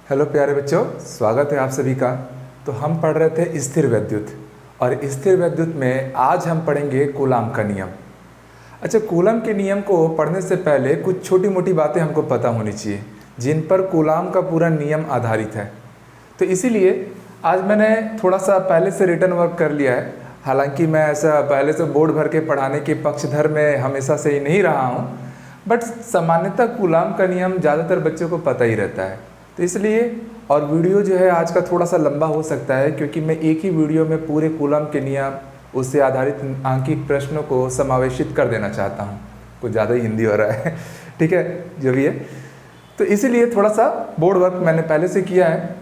Hello प्यारे बच्चों, स्वागत है आप सभी का। तो हम पढ़ रहे थे स्थिर वैद्युत, और स्थिर वैद्युत में आज हम पढ़ेंगे कूलाम का नियम। अच्छा, कूलाम के नियम को पढ़ने से पहले कुछ छोटी मोटी बातें हमको पता होनी चाहिए जिन पर कूलाम का पूरा नियम आधारित है। तो इसीलिए आज मैंने थोड़ा सा पहले से रिटर्न वर्क कर लिया है। हालांकि मैं ऐसा पहले से बोर्ड भर के पढ़ाने के पक्षधर में हमेशा से ही नहीं रहा हूँ, बट सामान्यतः कूलाम का नियम ज़्यादातर बच्चों को पता ही रहता है। तो इसलिए और वीडियो जो है आज का थोड़ा सा लंबा हो सकता है, क्योंकि मैं एक ही वीडियो में पूरे कूलाम के नियम, उससे आधारित आंकिक प्रश्नों को समावेशित कर देना चाहता हूँ। कुछ ज़्यादा ही हिंदी हो रहा है ठीक है, जो भी है। तो इसीलिए थोड़ा सा बोर्ड वर्क मैंने पहले से किया है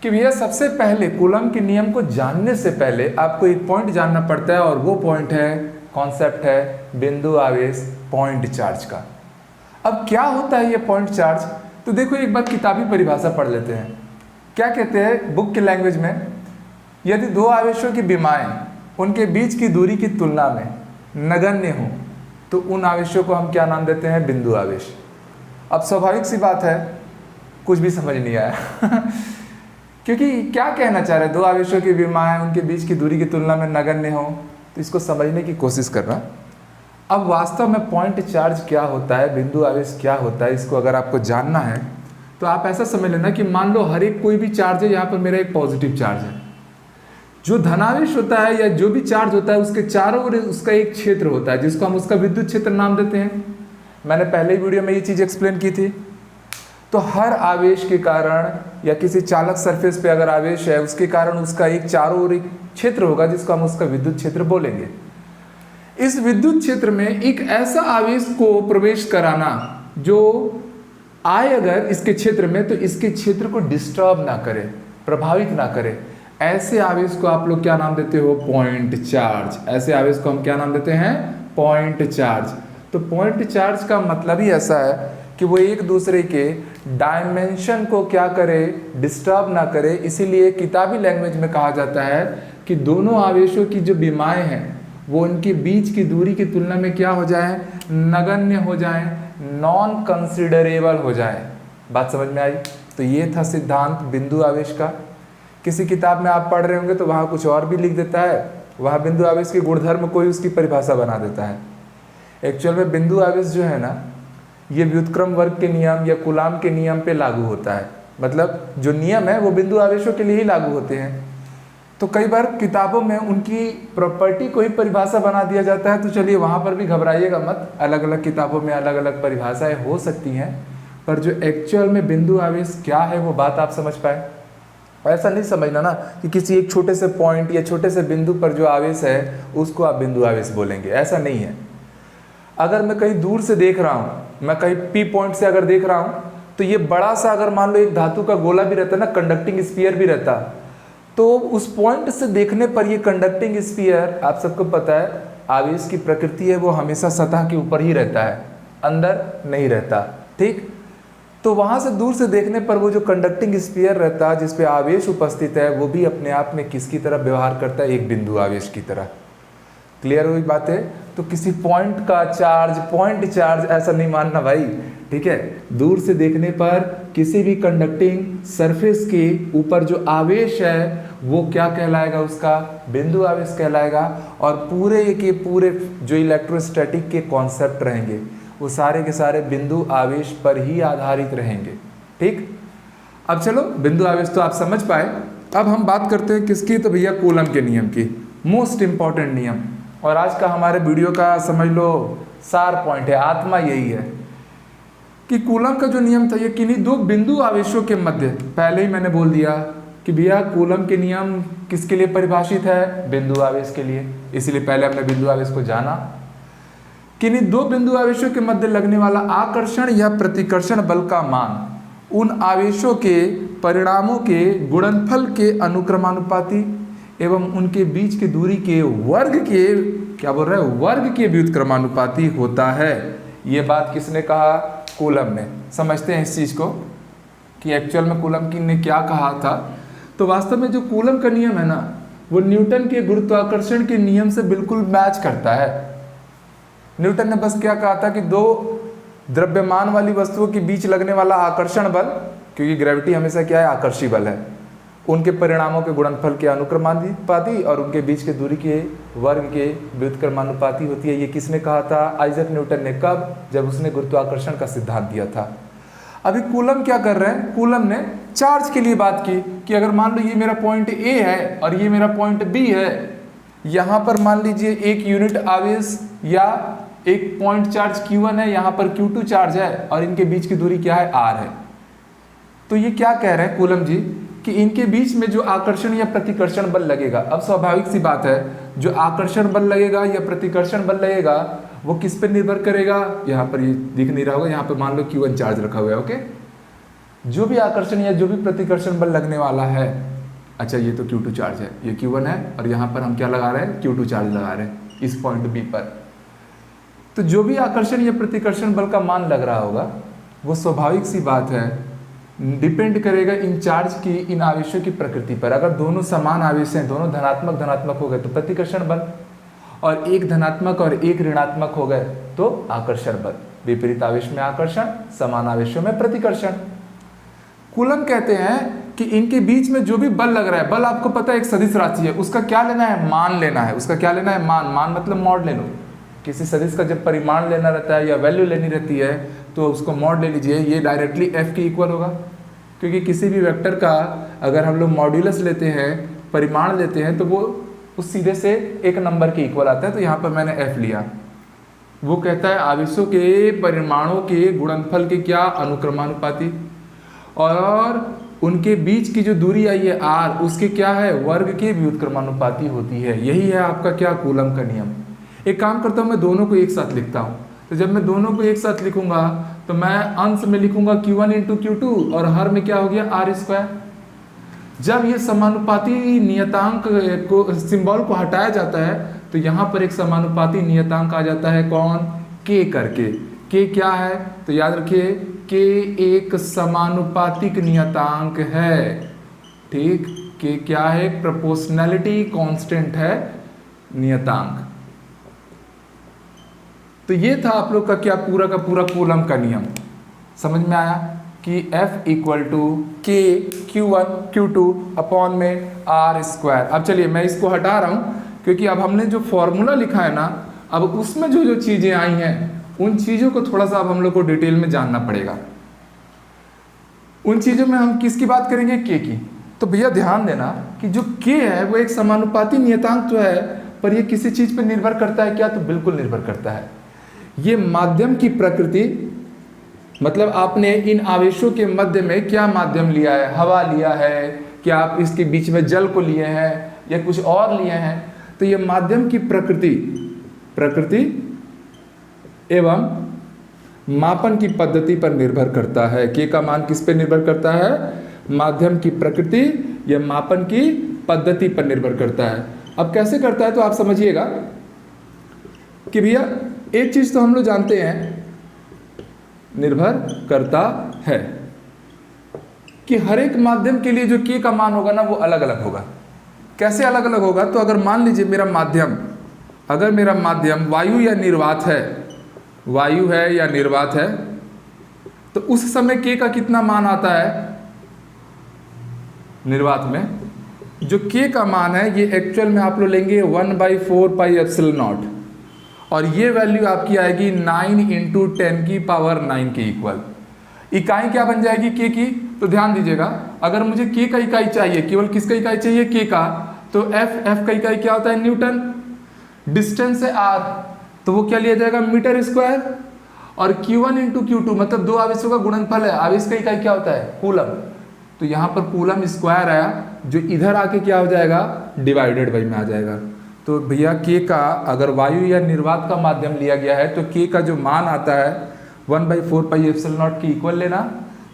कि भैया सबसे पहले कूलाम के नियम को जानने से पहले आपको एक पॉइंट जानना पड़ता है, और वो पॉइंट है, कॉन्सेप्ट है बिंदु आवेश पॉइंट चार्ज का। अब क्या होता है ये पॉइंट चार्ज? तो देखो, एक बार किताबी परिभाषा पढ़ लेते हैं। क्या कहते हैं बुक की लैंग्वेज में? यदि दो आवेशों की विमाएं उनके बीच की दूरी की तुलना में नगण्य हो तो उन आवेशों को हम क्या नाम देते हैं? बिंदु आवेश। अब स्वाभाविक सी बात है, कुछ भी समझ नहीं आया क्योंकि क्या कहना चाह रहे हैं? दो आवेशों की विमाएं उनके बीच की दूरी की तुलना में नगण्य हो, तो इसको समझने की कोशिश करना। अब वास्तव में पॉइंट चार्ज क्या होता है, बिंदु आवेश क्या होता है, इसको अगर आपको जानना है तो आप ऐसा समझ लेना कि मान लो हर एक कोई भी चार्ज है, यहाँ पर मेरा एक पॉजिटिव चार्ज है। जो धनावेश होता है या जो भी चार्ज होता है, उसके चारों ओर उसका एक क्षेत्र होता है जिसको हम उसका विद्युत क्षेत्र नाम देते हैं। मैंने पहले ही वीडियो में ये चीज़ एक्सप्लेन की थी। तो हर आवेश के कारण या किसी चालक सरफेस पे अगर आवेश है, उसके कारण उसका एक चारों ओर एक क्षेत्र होगा जिसको हम उसका विद्युत क्षेत्र बोलेंगे। इस विद्युत क्षेत्र में एक ऐसा आवेश को प्रवेश कराना जो आए अगर इसके क्षेत्र में, तो इसके क्षेत्र को डिस्टर्ब ना करे, प्रभावित ना करे, ऐसे आवेश को आप लोग क्या नाम देते हो? Point charge. ऐसे आवेश को हम क्या नाम देते हैं? Point charge. तो पॉइंट चार्ज का मतलब ही ऐसा है कि वो एक दूसरे के डायमेंशन को क्या करे? डिस्टर्ब ना करे। इसीलिए किताबी लैंग्वेज में कहा जाता है कि दोनों आवेशों की जो विमाएं हैं वो उनके बीच की दूरी की तुलना में क्या हो जाए? नगण्य हो जाए, नॉन कंसिडरेबल हो जाए। बात समझ में आई? तो ये था सिद्धांत बिंदु आवेश का। किसी किताब में आप पढ़ रहे होंगे तो वहाँ कुछ और भी लिख देता है, वहाँ बिंदु आवेश के गुणधर्म कोई उसकी परिभाषा बना देता है। एक्चुअल में बिंदु आवेश जो है ना, ये व्युत्क्रम वर्ग के नियम या कूलाम के नियम पे लागू होता है। मतलब जो नियम है वो बिंदु आवेशों के लिए ही लागू होते हैं। तो कई बार किताबों में उनकी प्रॉपर्टी को ही परिभाषा बना दिया जाता है। तो चलिए वहाँ पर भी घबराइएगा मत, अलग अलग किताबों में अलग अलग परिभाषाएं हो सकती हैं, पर जो एक्चुअल में बिंदु आवेश क्या है वो बात आप समझ पाए। ऐसा नहीं समझना ना कि किसी एक छोटे से पॉइंट या छोटे से बिंदु पर जो आवेश है उसको आप बिंदु आवेश बोलेंगे, ऐसा नहीं है। अगर मैं कहीं दूर से देख रहा हूँ, मैं कहीं पी पॉइंट से अगर देख रहा हूँ, तो ये बड़ा सा अगर मान लो एक धातु का गोला भी रहता ना, कंडक्टिंग स्फीयर भी रहता, तो उस पॉइंट से देखने पर ये कंडक्टिंग स्फीयर, आप सबको पता है आवेश की प्रकृति है वो हमेशा सतह के ऊपर ही रहता है, अंदर नहीं रहता। ठीक, तो वहाँ से दूर से देखने पर वो जो कंडक्टिंग स्फीयर रहता है जिस पे आवेश उपस्थित है, वो भी अपने आप में किसकी तरह व्यवहार करता है? एक बिंदु आवेश की तरह। क्लियर हुई बात है? तो किसी पॉइंट का चार्ज पॉइंट चार्ज ऐसा नहीं मानना भाई, ठीक है। दूर से देखने पर किसी भी कंडक्टिंग सरफेस के ऊपर जो आवेश है वो क्या कहलाएगा? उसका बिंदु आवेश कहलाएगा। और पूरे के पूरे जो इलेक्ट्रोस्टैटिक के कॉन्सेप्ट रहेंगे वो सारे के सारे बिंदु आवेश पर ही आधारित रहेंगे। ठीक, अब चलो बिंदु आवेश तो आप समझ पाए। अब हम बात करते हैं किसकी? तो भैया कूलम के नियम की, मोस्ट इंपॉर्टेंट नियम। और आज का हमारे वीडियो का समझ लो सार पॉइंट है, आत्मा यही है कि कूलम का जो नियम था ये किन्हीं दो बिंदु आवेशों के मध्य, पहले ही मैंने बोल दिया कि भैया कूलम के नियम किसके लिए परिभाषित है? बिंदु आवेश के लिए। इसलिए पहले हमने बिंदु आवेश को जाना। किन्हीं दो बिंदु आवेशों के मध्य लगने वाला आकर्षण या प्रतिकर्षण बल का मान उन आवेशों के परिणामों के गुणनफल के अनुक्रमानुपाती एवं उनके बीच की दूरी के वर्ग के, क्या बोल रहा है? वर्ग के व्युत्क्रमानुपाती होता है। ये बात किसने कहा? कूलम ने। समझते हैं इस चीज़ को कि एक्चुअल में कूलम की ने क्या कहा था। तो वास्तव में जो कूलम का नियम है ना, वो न्यूटन के गुरुत्वाकर्षण के नियम से बिल्कुल मैच करता है। न्यूटन ने बस क्या कहा था कि दो द्रव्यमान वाली वस्तुओं के बीच लगने वाला आकर्षण बल क्योंकि ग्रेविटी हमेशा क्या है, आकर्षी बल है। उनके परिणामों के गुणनफल के अनुक्रमानुपाती और उनके बीच के दूरी के वर्ग के व्युत्क्रमानुपाती होती है। ये किसने कहा था? आइजैक न्यूटन ने। कब? जब उसने गुरुत्वाकर्षण का सिद्धांत दिया था। अभी कूलम क्या कर रहे हैं? कूलम ने चार्ज के लिए बात की कि अगर मान लो ये मेरा पॉइंट ए है और ये मेरा पॉइंट बी है, यहाँ पर मान लीजिए एक यूनिट आवेश या एक पॉइंट चार्ज Q1 है, यहाँ पर Q2 चार्ज है और इनके बीच की दूरी क्या है? R है। तो ये क्या कह रहे हैं कूलम जी कि इनके बीच में जो आकर्षण या प्रतिकर्षण बल लगेगा, अब स्वाभाविक सी बात है, जो आकर्षण बल लगेगा या प्रतिकर्षण बल लगेगा वो किस पर निर्भर करेगा? यहाँ पर ये दिख नहीं रहा होगा, यहाँ पर मान लो Q1 चार्ज रखा हुआ है। ओके, जो भी आकर्षण या जो भी प्रतिकर्षण बल लगने वाला है, अच्छा ये तो Q2 चार्ज है, ये Q1 है और यहाँ पर हम क्या लगा रहे हैं? Q2 चार्ज लगा रहे हैं इस पॉइंट B पर। तो जो भी आकर्षण या प्रतिकर्षण बल का मान लग रहा होगा वो स्वाभाविक सी बात है डिपेंड करेगा इन चार्ज की, इन आवेशों की प्रकृति पर। अगर दोनों समान आवेश हैं, दोनों धनात्मक धनात्मक हो गए तो प्रतिकर्षण बल, और एक धनात्मक और एक ऋणात्मक हो गए तो आकर्षण बल। विपरीत आवेश में आकर्षण, समान आवेशों में प्रतिकर्षण। कूलम कहते हैं कि इनके बीच में जो भी बल लग रहा है, बल आपको पता है एक सदिश राशि है, उसका क्या लेना है? मान लेना है। उसका क्या लेना है? मान। मान मतलब मॉड ले लो। किसी सदिश का जब परिमाण लेना रहता है या वैल्यू लेनी रहती है तो उसको मॉड ले लीजिए। ये डायरेक्टली f के इक्वल होगा, क्योंकि किसी भी वेक्टर का अगर हम लोग मॉड्यूलस लेते हैं, परिमाण लेते हैं, तो वो उस सीधे से एक नंबर के इक्वल आता है। तो यहाँ पर मैंने f लिया। वो कहता है आवेशों के परिमाणों के गुणनफल के क्या? अनुक्रमानुपाती, और उनके बीच की जो दूरी आई है r, उसके क्या है? वर्ग के व्युत्क्रमानुपाती होती है। यही है आपका क्या? कूलम का नियम। एक काम करता हूँ, मैं दोनों को एक साथ लिखता हूँ। तो जब मैं दोनों को एक साथ लिखूंगा तो मैं अंश में लिखूंगा Q1 इंटू Q2 और हर में क्या हो गया? R²। जब ये समानुपाती नियतांक को, सिंबल को हटाया जाता है तो यहाँ पर एक समानुपाती नियतांक आ जाता है। कौन? K करके। K क्या है? तो याद रखिए K एक समानुपातिक नियतांक है। ठीक, K क्या है? प्रोपोर्शनैलिटी कांस्टेंट है, नियतांक। तो ये था आप लोग का क्या? पूरा का पूरा कूलम का नियम। समझ में आया कि F equal to K Q1 Q2 upon में R²। अब चलिए मैं इसको हटा रहा हूँ क्योंकि अब हमने जो फॉर्मूला लिखा है ना, अब उसमें जो जो चीज़ें आई हैं उन चीज़ों को थोड़ा सा अब हम लोग को डिटेल में जानना पड़ेगा। उन चीज़ों में हम किसकी बात करेंगे? K की। तो भैया ध्यान देना कि जो K है वो एक समानुपाती नियतांक तो है, पर ये किसी चीज़ पर निर्भर करता है क्या? तो बिल्कुल निर्भर करता है। ये माध्यम की प्रकृति, मतलब आपने इन आवेशों के मध्य में क्या माध्यम लिया है? हवा लिया है, क्या आप इसके बीच में जल को लिए हैं या कुछ और लिए हैं? तो ये माध्यम की प्रकृति एवं मापन की पद्धति पर निर्भर करता है। K का मान किस पे निर्भर करता है? माध्यम की प्रकृति या मापन की पद्धति पर निर्भर करता है। अब कैसे करता है तो आप समझिएगा कि भैया एक चीज तो हम लोग जानते हैं, निर्भर करता है कि हर एक माध्यम के लिए जो K का मान होगा ना वो अलग अलग होगा। कैसे अलग अलग होगा? तो अगर मान लीजिए मेरा माध्यम वायु या निर्वात है, वायु है या निर्वात है, तो उस समय K का कितना मान आता है? निर्वात में जो K का मान है ये एक्चुअल में आप लोग लेंगे 1/4 पाई एप्सिलॉन नॉट, और ये वैल्यू आपकी आएगी 9 इंटू 10 की पावर 9 के इक्वल। इकाई क्या बन जाएगी K की? तो ध्यान दीजिएगा, अगर मुझे K का इकाई चाहिए, केवल किसका इकाई चाहिए? K का, तो F का इकाई क्या होता है? न्यूटन। डिस्टेंस है R, तो वो क्या लिया जाएगा? Metre square. और Q1 इंटू Q2 मतलब दो आवेशों का गुणनफल है, आवेश का इकाई क्या होता है? कूलम। तो यहाँ पर कूलम स्क्वायर आया, जो इधर आके क्या हो जाएगा? डिवाइडेड बाई में आ जाएगा। तो भैया K का अगर वायु या निर्वात का माध्यम लिया गया है तो K का जो मान आता है 1/4 पाई एप्सिलॉन नॉट के इक्वल लेना,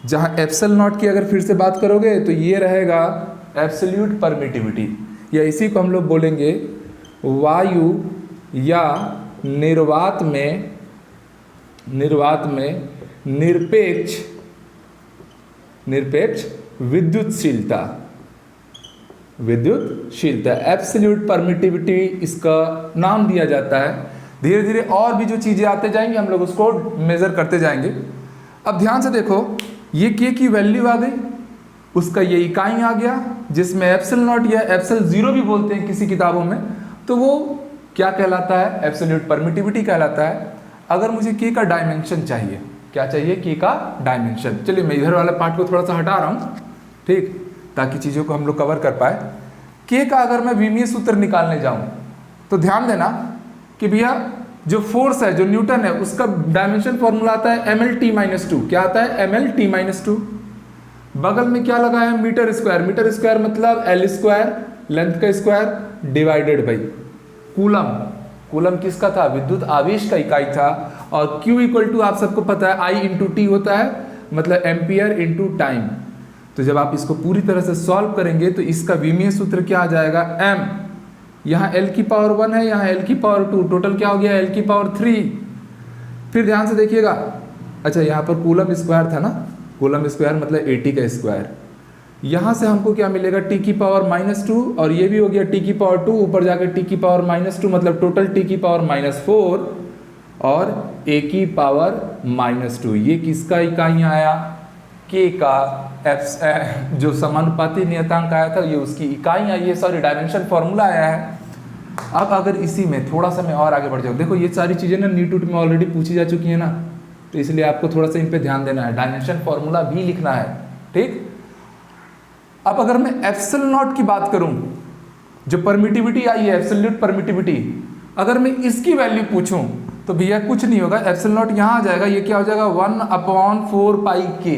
जहाँ एप्सिलॉन नॉट की अगर फिर से बात करोगे तो ये रहेगा एब्सोल्यूट परमिटिविटी, या इसी को हम लोग बोलेंगे वायु या निर्वात में निरपेक्ष विद्युतशीलता, एब्सोल्यूट परमिटिविटी इसका नाम दिया जाता है। धीरे धीरे और भी जो चीज़ें आते जाएंगे हम लोग उसको मेज़र करते जाएंगे। अब ध्यान से देखो ये के की वैल्यू आ गई, उसका ये इकाई आ गया जिसमें एप्सिलॉन नॉट या एप्सिलॉन जीरो भी बोलते हैं किसी किताबों में, तो वो क्या कहलाता है, एब्सोल्यूट परमिटिविटी कहलाता है। अगर मुझे के का डायमेंशन चाहिए, क्या चाहिए, के का डायमेंशन। चलिए मैं इधर वाले पार्ट को थोड़ा सा हटा रहा हूँ, ठीक, ताकि चीज़ों को हम लोग कवर कर पाए। के का अगर मैं विमीय सूत्र निकालने जाऊँ तो ध्यान देना कि भैया जो फोर्स है, जो न्यूटन है, उसका डायमेंशन फॉर्मूला आता है mL/-2। क्या आता है, mL/-2। बगल में क्या लगा है, मीटर स्क्वायर। मीटर स्क्वायर मतलब L स्क्वायर, लेंथ का square divided by coulomb. Coulomb किसका था, विद्युत आवेश का इकाई था। और Q इक्वल टू आप सबको पता है I इंटू टी होता है, मतलब एम्पियर इंटू टाइम। तो जब आप इसको पूरी तरह से सॉल्व करेंगे तो इसका विमीय सूत्र क्या आ जाएगा, m, यहाँ L की पावर 1 है, यहाँ L की पावर 2, टोटल क्या हो गया, L की पावर 3। फिर ध्यान से देखिएगा, अच्छा यहाँ पर कूलम स्क्वायर था ना, कूलम स्क्वायर मतलब 80 का स्क्वायर। यहाँ से हमको क्या मिलेगा, टी की पावर -2, और ये भी हो गया टी की पावर 2, ऊपर जाकर टी की पावर -2, मतलब टोटल टी की पावर -4 और ए की पावर -2। ये किसका इकाई आया, के का जो समानुपाती नियतांक आया था, ये उसकी इकाई आई है, सॉरी डायमेंशन फॉर्मूला आया है। अब अगर इसी में थोड़ा सा मैं और आगे बढ़ जाऊँ, देखो ये सारी चीज़ें ना नीट उट में ऑलरेडी पूछी जा चुकी है ना, तो इसलिए आपको थोड़ा सा इन पे ध्यान देना है, डायमेंशन फॉर्मूला भी लिखना है, ठीक। अब अगर मैं एप्सिलॉन नॉट की बात करूं, जो परमिटिविटी आई है, एब्सोल्यूट परमिटिविटी, अगर मैं इसकी वैल्यू पूछूं तो भैया कुछ नहीं होगा, एप्सिलॉन नॉट यहां आ जाएगा, ये क्या हो जाएगा 1/4πk,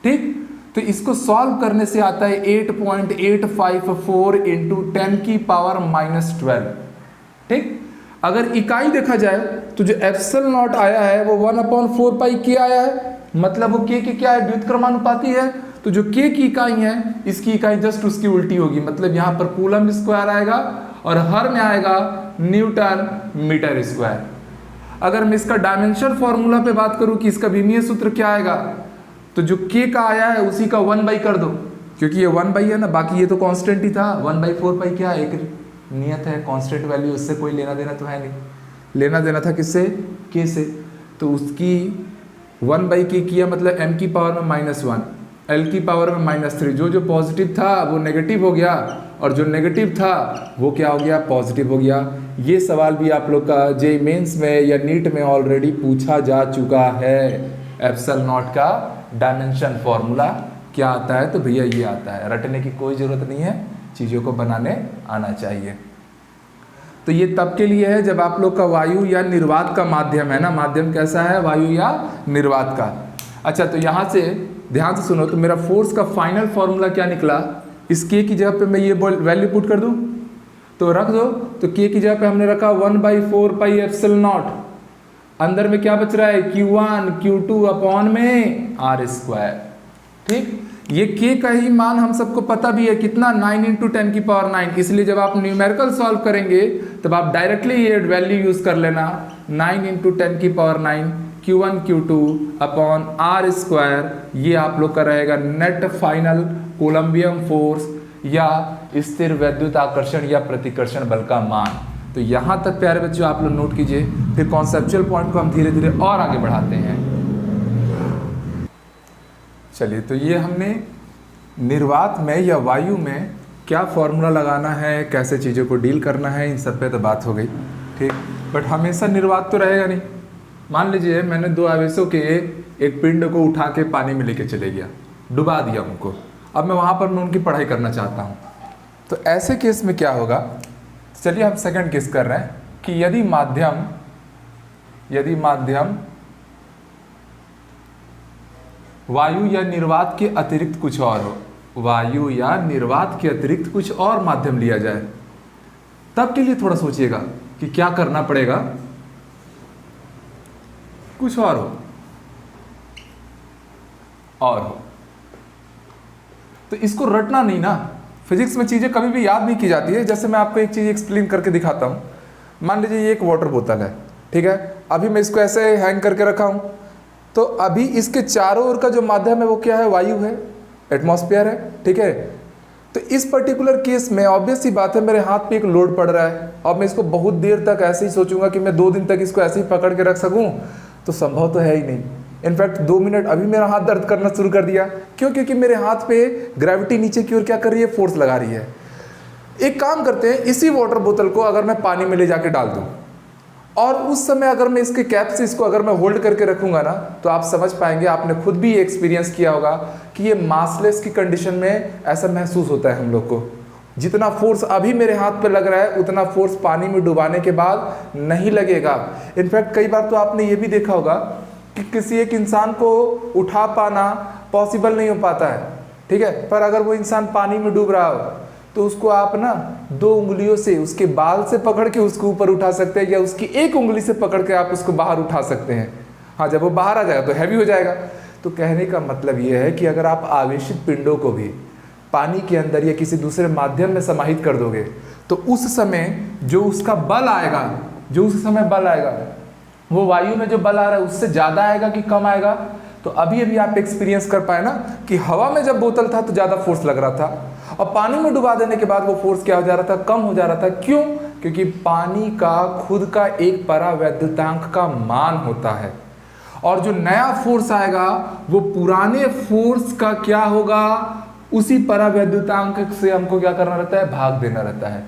ठीक। तो इसको सॉल्व करने से आता है 8.854 इंटू 10 की पावर -12, ठीक। अगर इकाई देखा जाए तो जो एप्सिलॉन नॉट आया है वो 1/4πk आया है, मतलब वो के क्या है, व्युत्क्रमानुपाती है। तो जो के की इकाई है, इसकी इकाई जस्ट उसकी उल्टी होगी, मतलब यहाँ पर कूलम स्क्वायर आएगा और हर में आएगा न्यूटन मीटर स्क्वायर। अगर मैं इसका डायमेंशन फॉर्मूला पे बात करूँ कि इसका विमीय सूत्र क्या आएगा, तो जो के का आया है उसी का 1/, कर दो, क्योंकि ये 1/, है ना, बाकी ये तो कांस्टेंट ही था। 1/4π क्या एक नियत है, कांस्टेंट वैल्यू, उससे कोई लेना देना तो है नहीं, लेना देना था किससे, के से। तो उसकी 1/k किया, मतलब m की पावर में -1, L की पावर में -3। जो पॉजिटिव था वो नेगेटिव हो गया, और जो नेगेटिव था वो क्या हो गया, पॉजिटिव हो गया। ये सवाल भी आप लोग का जेईई मेंस में या नीट में ऑलरेडी पूछा जा चुका है। एप्सिलॉन नॉट का डायमेंशन फॉर्मूला क्या आता है, तो भैया ये आता है, रटने की कोई ज़रूरत नहीं है, चीज़ों को बनाने आना चाहिए। तो ये तब के लिए है जब आप लोग का वायु या निर्वात का माध्यम है ना, माध्यम कैसा है, वायु या निर्वात का। अच्छा, तो यहाँ से ध्यान से सुनो, तो मेरा फोर्स का फाइनल फॉर्मूला क्या निकला, इस के की जगह पे मैं ये वैल्यू पुट कर दूं तो रख दो, तो के की जगह पे हमने रखा 1/4π एप्सिलॉन नॉट, अंदर में क्या बच रहा है, Q1 Q2 अपॉन में r², ठीक। ये के का ही मान हम सबको पता भी है कितना, 9 इंटू 10 की पावर 9, इसलिए जब आप न्यूमेरिकल सॉल्व करेंगे तब आप डायरेक्टली ये वैल्यू यूज कर लेना, 9 इंटू 10 की power 9 Q1 Q2 upon r²। ये आप लोग का रहेगा नेट फाइनल कोलम्बियम फोर्स या स्थिर वैद्युत आकर्षण या प्रतिकर्षण बल का मान। तो यहाँ तक प्यारे बच्चों आप लोग नोट कीजिए, फिर कॉन्सेप्चुअल पॉइंट को हम धीरे धीरे और आगे बढ़ाते हैं। चलिए, तो ये हमने निर्वात में या वायु में क्या फॉर्मूला लगाना है, कैसे चीज़ों को डील करना है, इन सब पे तो बात हो गई, ठीक। बट हमेशा निर्वात तो रहेगा नहीं। मान लीजिए मैंने दो आवेशों के एक पिंड को उठा के पानी में लेके चले गया, डुबा दिया उनको, अब मैं वहाँ पर मैं उनकी पढ़ाई करना चाहता हूँ, तो ऐसे केस में क्या होगा। चलिए हम सेकंड केस कर रहे हैं कि यदि माध्यम वायु या निर्वात के अतिरिक्त कुछ और हो, वायु या निर्वात के अतिरिक्त कुछ और माध्यम लिया जाए, तब के लिए थोड़ा सोचिएगा कि क्या करना पड़ेगा। कुछ और हो तो इसको रटना नहीं ना, फिजिक्स में चीज़ें कभी भी याद नहीं की जाती है। जैसे मैं आपको एक चीज़ एक्सप्लेन करके दिखाता हूँ। मान लीजिए ये एक वाटर बोतल है, ठीक है, अभी मैं इसको ऐसे हैंग करके रखा हूँ, तो अभी इसके चारों ओर का जो माध्यम है वो क्या है, वायु है, एटमॉस्फेयर है, ठीक है। तो इस पर्टिकुलर केस में ऑब्वियस सी बात है, मेरे हाथ पे एक लोड पड़ रहा है, और मैं इसको बहुत देर तक ऐसे ही सोचूंगा कि मैं 2 दिन तक इसको ऐसे ही पकड़ के रख सकूं, तो संभव तो है ही नहीं। इनफैक्ट 2 मिनट अभी मेरा हाथ दर्द करना शुरू कर दिया। क्यों? क्योंकि मेरे हाथ पे ग्रेविटी नीचे की ओर क्या कर रही है, फोर्स लगा रही है। एक काम करते हैं, इसी वाटर बोतल को अगर मैं पानी में ले जाके डाल दूं और उस समय अगर मैं इसके कैप से इसको अगर मैं होल्ड करके रखूंगा ना, तो आप समझ पाएंगे, आपने खुद भी एक्सपीरियंस किया होगा कि ये मासलेस की कंडीशन में ऐसा महसूस होता है हम लोग को। जितना फोर्स अभी मेरे हाथ पे लग रहा है उतना फोर्स पानी में डुबाने के बाद नहीं लगेगा। इनफैक्ट कई बार तो आपने ये भी देखा होगा कि किसी एक इंसान को उठा पाना पॉसिबल नहीं हो पाता है, ठीक है, पर अगर वो इंसान पानी में डूब रहा हो तो उसको आप ना 2 उंगलियों से उसके बाल से पकड़ के उसको ऊपर उठा सकते हैं, या उसकी 1 उंगली से पकड़ के आप उसको बाहर उठा सकते हैं। हाँ, जब वो बाहर आ जाएगा तो हैवी हो जाएगा। तो कहने का मतलब ये है कि अगर आप आवेशित पिंडों को भी पानी के अंदर या किसी दूसरे माध्यम में समाहित कर दोगे तो उस समय जो उसका बल आएगा, वो वायु में जो बल आ रहा है उससे ज़्यादा आएगा कि कम आएगा। तो अभी आप एक्सपीरियंस कर पाए ना कि हवा में जब बोतल था तो ज़्यादा फोर्स लग रहा था, और पानी में डुबा देने के बाद वो फोर्स क्या हो जा रहा था, कम हो जा रहा था। क्यों? क्योंकि पानी का खुद का एक परावैद्युतांक का मान होता है, और जो नया फोर्स आएगा वो पुराने फोर्स का क्या होगा, उसी परावैद्युतांक से हमको क्या करना रहता है, भाग देना रहता है।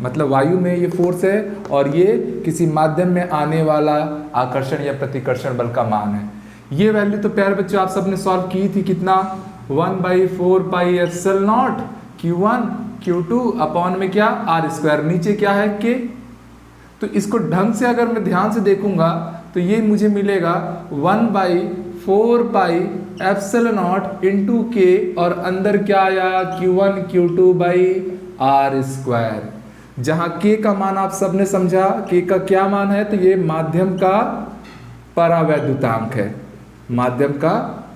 मतलब वायु में ये फोर्स है और ये किसी माध्यम में आने वाला आकर्षण या प्रतिकर्षण बल का मान है। ये वैल्यू तो प्यारे बच्चों आप सबने सॉल्व की थी, कितना, 1/4 pi epsilon not Q1 Q2 upon में क्या, R², नीचे क्या है, K। तो इसको ढंग से अगर मैं ध्यान से देखूंगा तो ये मुझे मिलेगा 1/4 pi epsilon not into K, और अंदर क्या आया, Q1 Q2/R²। जहां K का मान आप सबने समझा, K का क्या मान है, तो ये माध्यम का परावैद्युतांक है, माध्यम का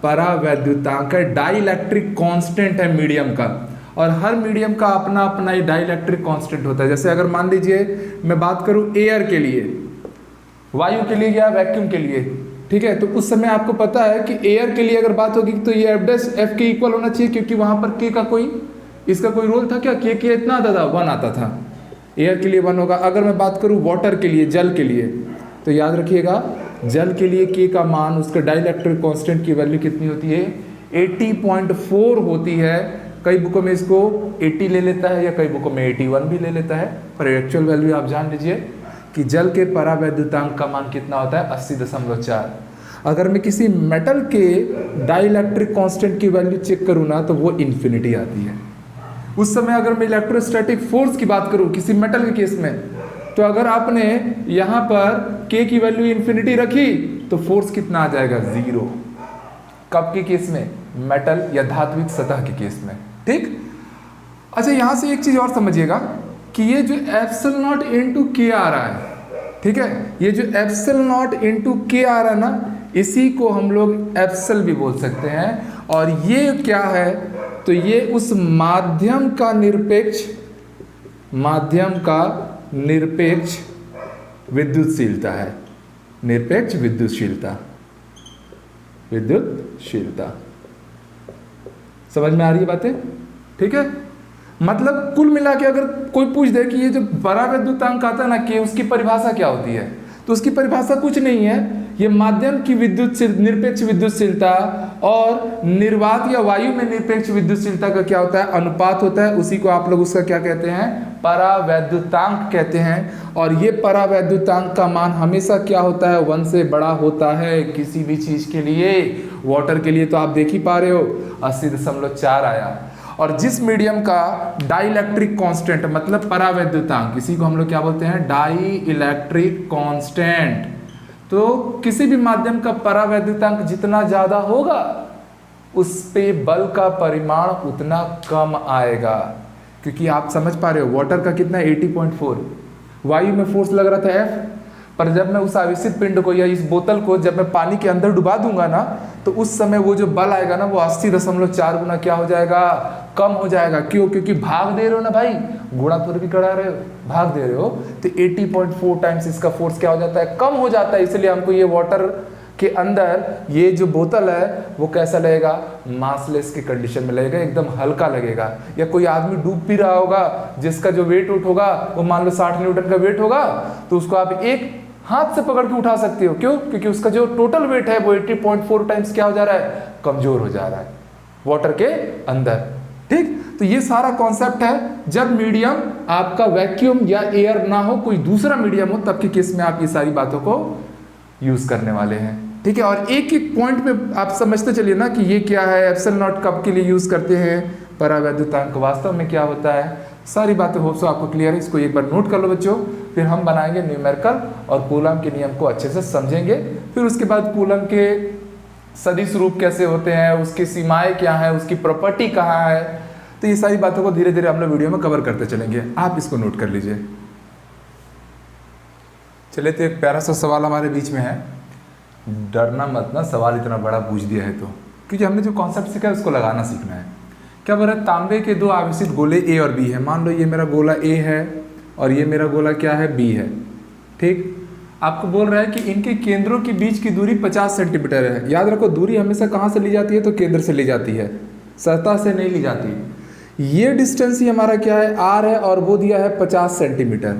परावैद्युतांक है, डाइलेक्ट्रिक कांस्टेंट है मीडियम का। और हर मीडियम का अपना अपना ही डाइलेक्ट्रिक कांस्टेंट होता है। जैसे अगर मान लीजिए मैं बात करूं एयर के लिए, वायु के लिए या वैक्यूम के लिए, ठीक है, तो उस समय आपको पता है कि एयर के लिए अगर बात होगी तो ये F के इक्वल होना चाहिए, क्योंकि वहां पर K का कोई इसका कोई रोल था क्या, K इतना आता था, 1 आता था, एयर के लिए 1 होगा। अगर मैं बात करूं वाटर के लिए, जल के लिए, तो याद रखिएगा जल के लिए K का मान, उसका डाइलेक्ट्रिक कांस्टेंट की वैल्यू कितनी होती है, 80.4 होती है। कई बुकों में इसको 80 ले लेता है या कई बुकों में 81 भी ले लेता है, पर एक्चुअल वैल्यू आप जान लीजिए कि जल के परावैद्युतांक का मान कितना होता है, 80.4। अगर मैं किसी मेटल के डाइलेक्ट्रिक कांस्टेंट की वैल्यू चेक करूँ ना तो वो इन्फिनिटी आती है। उस समय अगर मैं इलेक्ट्रोस्टैटिक फोर्स की बात करूँ किसी मेटल के केस में, तो अगर आपने यहाँ पर K की वैल्यू इन्फिनिटी रखी तो फोर्स कितना आ जाएगा, 0। कब के केस में, मेटल या धात्विक सतह के केस में, ठीक। अच्छा, यहाँ से एक चीज और समझिएगा कि ये जो एप्सिलॉन नॉट इंटू K आ रहा है, ठीक है, ये जो एप्सिलॉन नॉट इंटू K आ रहा है ना, इसी को हम लोग एप्सिल भी बोल सकते हैं। और ये क्या है, तो ये उस माध्यम का निरपेक्ष विद्युतशीलता है, निरपेक्ष विद्युतशीलता। समझ में आ रही है बातें, ठीक है। मतलब कुल मिला के अगर कोई पूछ दे कि ये जो परावैद्युतांक आता है ना K, उसकी परिभाषा क्या होती है, तो उसकी परिभाषा कुछ नहीं है, ये माध्यम की निरपेक्ष विद्युतशीलता और निर्वात या वायु में निरपेक्ष विद्युतशीलता का क्या होता है, अनुपात होता है। उसी को आप लोग उसका क्या कहते हैं, परावैद्युतांक कहते हैं। और ये परावैद्युतांक का मान हमेशा क्या होता है, 1 से बड़ा होता है किसी भी चीज के लिए। वाटर के लिए तो आप देख ही पा रहे हो 80.4 आया। और जिस मीडियम का डाइलेक्ट्रिक कांस्टेंट मतलब परावैद्युतांक, इसी को हम लोग क्या बोलते हैं, डाई इलेक्ट्रिक कांस्टेंट। तो किसी भी माध्यम का परावैद्युतांक जितना ज्यादा होगा उस पे बल का परिमाण उतना कम आएगा। क्योंकि आप समझ पा रहे हो वाटर का कितना 80.4, वायु में फोर्स लग रहा था F, पर जब मैं उस आवेशित पिंड को या इस बोतल को जब मैं पानी के अंदर डुबा दूंगा ना, तो उस समय वो जो बल आएगा ना वो 80.4 गुना क्या हो जाएगा, कम हो जाएगा। क्यों? क्योंकि भाग दे रहे हो ना भाई, गुणा थोड़ी भी करा रहे हो, भाग दे रहे हो, तो 80.4 टाइम्स इसका फोर्स क्या हो जाता है, कम हो जाता है। इसलिए हमको ये वाटर के अंदर ये जो बोतल है वो कैसा लगेगा, मासलेस की कंडीशन में लगेगा, एकदम हल्का लगेगा। या कोई आदमी डूब भी रहा होगा जिसका जो वेट उठ होगा वो मान लो 60 न्यूटन का वेट होगा, तो उसको आप एक हाथ से पकड़ के उठा सकते हो। क्यों? क्योंकि उसका जो टोटल वेट है वो 80.4 टाइम्स क्या हो जा रहा है, कमजोर हो जा रहा है वाटर के अंदर। ठीक, तो ये सारा कॉन्सेप्ट है जब मीडियम आपका वैक्यूम या एयर ना हो, कोई दूसरा मीडियम हो, तब के केस में आप ये सारी बातों को यूज करने वाले हैं। ठीक है, और एक एक पॉइंट में आप समझते चलिए ना कि ये क्या है, एप्सिलॉन नॉट कब के लिए यूज करते हैं, परावैद्युतांक वास्तव में क्या होता है, सारी बातें होप सो आपको क्लियर है। इसको एक बार नोट कर लो बच्चों, फिर हम बनाएंगे न्यूमेरिकल और कूलम के नियम को अच्छे से समझेंगे। फिर उसके बाद कूलम के सदिश रूप कैसे होते हैं, उसकी सीमाएं क्या है, उसकी प्रॉपर्टी कहाँ है, तो ये सारी बातों को धीरे धीरे हम लोग वीडियो में कवर करते चलेंगे। आप इसको नोट कर लीजिए। चलिए, तो एक प्यारा सा सवाल हमारे बीच में है। डरना मत ना, सवाल इतना बड़ा पूछ दिया है तो, क्योंकि हमने जो कॉन्सेप्ट सीखा है उसको लगाना सीखना है। क्या बोल रहा है, तांबे के दो आवेशित गोले ए और बी है। मान लो ये मेरा गोला ए है और ये मेरा गोला क्या है, बी है। ठीक, आपको बोल रहा है कि इनके केंद्रों के बीच की दूरी 50 सेंटीमीटर है। याद रखो, दूरी हमेशा कहाँ से ली जाती है, तो केंद्र से ली जाती है, सतह से नहीं ली जाती। ये डिस्टेंस ही हमारा क्या है, आर है, और वो दिया है 50 सेंटीमीटर।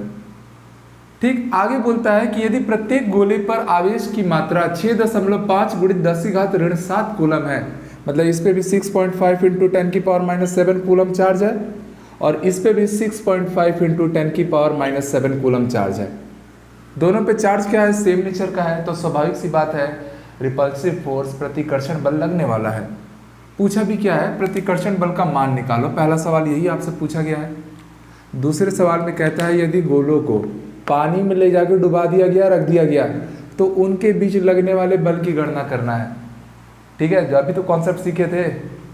ठीक, आगे बोलता है कि यदि प्रत्येक गोले पर आवेश की मात्रा 6.5 × 10⁻⁷ कूलम है, मतलब इस पे भी 6.5 × 10⁻⁷ कूलम चार्ज है, और इस पे भी 6.5 × 10⁻⁷ कूलम चार्ज है। दोनों पे चार्ज क्या है, सेम नेचर का है, तो स्वाभाविक सी बात है रिपल्सिव फोर्स, प्रतिकर्षण बल लगने वाला है। पूछा भी क्या है, प्रतिकर्षण बल का मान निकालो। पहला सवाल यही आपसे पूछा गया है। दूसरे सवाल में कहता है यदि गोलों को पानी में ले जाकर डुबा दिया गया, रख दिया गया, तो उनके बीच लगने वाले बल की गणना करना है। ठीक है, जो अभी तो कॉन्सेप्ट सीखे थे,